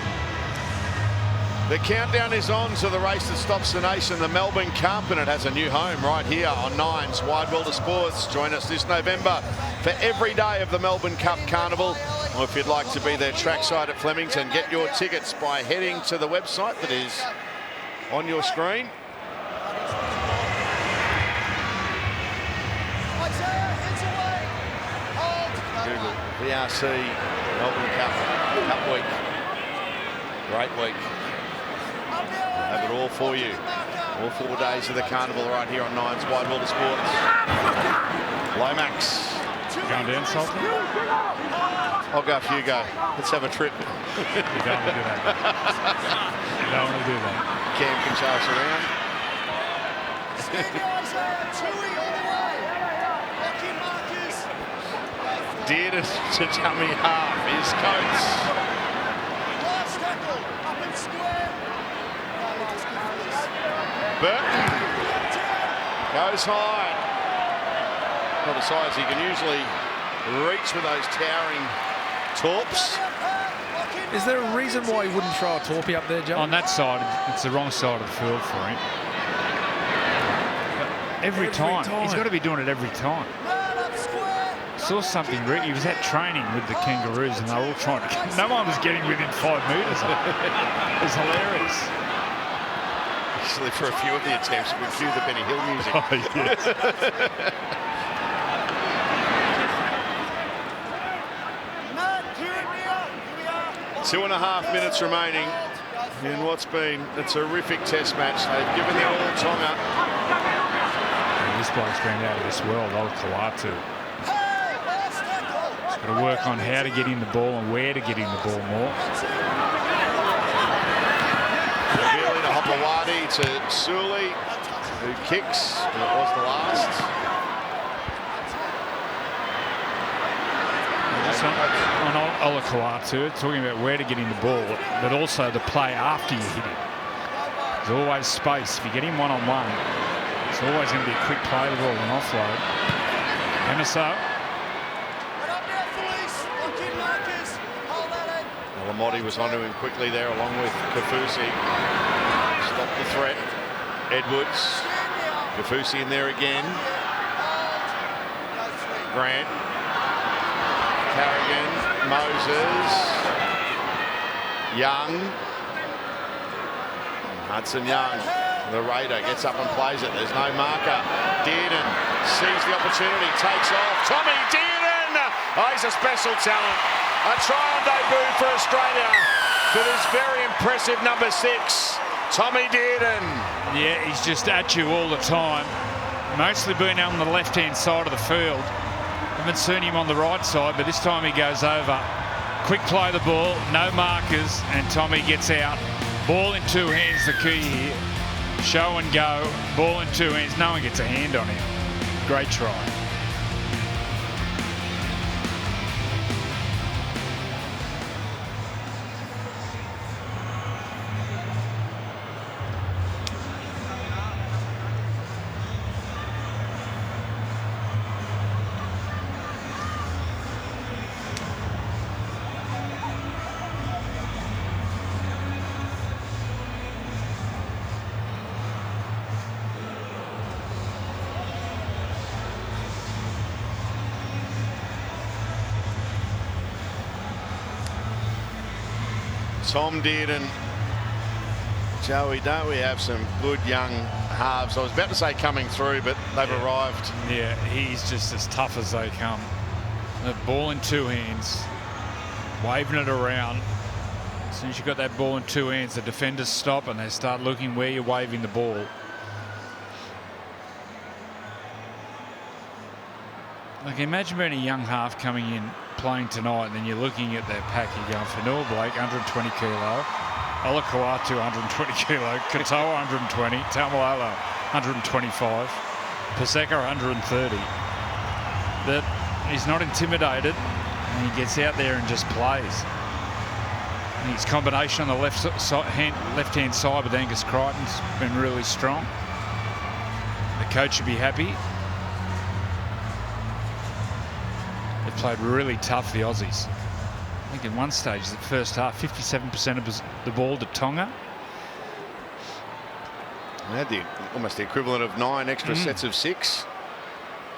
The countdown is on to the race that stops the nation, the Melbourne Cup, and it has a new home right here on Nine's Wide World of Sports. Join us this November for every day of the Melbourne Cup Carnival. Or if you'd like to be there trackside at Flemington, get your tickets by heading to the website that is on your screen. Google VRC Melbourne Cup Week. Great week. We'll have it all for you. All 4 days of the carnival right here on Nine's Wide World of Sports. Lomax. Going down, Salty? I'll go if you go. Let's have a trip. You don't want to do that. You don't want to do that. Cam can show us around. Dearden to dummy half. Here's Coates. Burton goes high. Not as high as he can usually reach with those towering torps. Is there a reason why he wouldn't throw a torpy up there, Joe? On that side, it's the wrong side of the field for him. But every time. He's got to be doing it every time. Saw something, he was at training with the Kangaroos and they were all trying to get, no one was getting within 5 metres. It was hilarious. Actually, for a few of the attempts, we cue the Benny Hill music. Oh, yes. 2.5 minutes remaining in what's been a terrific test match. They've given their all Tonga. And this bloke's been out of this world, old Kalatu. He's got to work on how to get in the ball and where to get in the ball more. Revealing to Hopewadi to Suli, who kicks, and it was the last. On Olakau'atu, talking about where to get in the ball, but also the play after you hit him. There's always space. If you get him one-on-one, it's always going to be a quick play the ball and offload. Emerso. Lamotti was onto him quickly there, along with Kafusi. Stopped the threat. Edwards. Kafusi in there again. Grant. Carrigan, Moses, Young, Hudson Young, the Raider gets up and plays it. There's no marker. Dearden sees the opportunity, takes off. Tommy Dearden! Oh, he's a special talent. A try on debut for Australia for this very impressive number 6, Tommy Dearden. Yeah, he's just at you all the time. Mostly been out on the left-hand side of the field. Haven't seen him on the right side, but this time he goes over. Quick play the ball, no markers, and Tommy gets out. Ball in 2 hands, the key here. Show and go, ball in 2 hands. No one gets a hand on him. Great try. Tom Dearden. Joey, don't we have some good young halves? I was about to say coming through, but they've arrived. Yeah, he's just as tough as they come. The ball in 2 hands, waving it around. As soon as you've got that ball in 2 hands, the defenders stop and they start looking where you're waving the ball. Like, imagine being a young half coming in playing tonight, and then you're looking at their pack, you're going for Noah Blake, 120 kilo, Olakau'atu, 120 kilo, Katoa, 120, Taumalolo, 125, Paseka, 130. That he's not intimidated, and he gets out there and just plays. And his combination on the left-hand side with Angus Crichton's been really strong. The coach should be happy. They've played really tough, the Aussies. I think at one stage, the first half, 57% of the ball to Tonga. They had almost the equivalent of 9 extra sets of 6.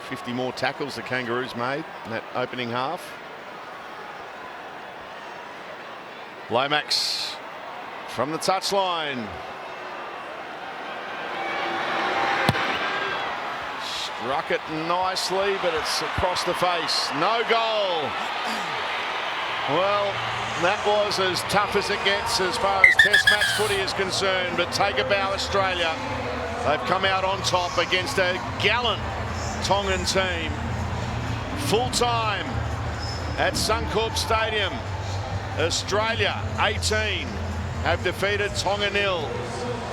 50 more tackles the Kangaroos made in that opening half. Lomax from the touchline. Struck it nicely, but it's across the face. No goal. Well, that was as tough as it gets as far as Test match footy is concerned, but take a bow, Australia. They've come out on top against a gallant Tongan team. Full time at Suncorp Stadium. Australia 18 have defeated Tonga 0.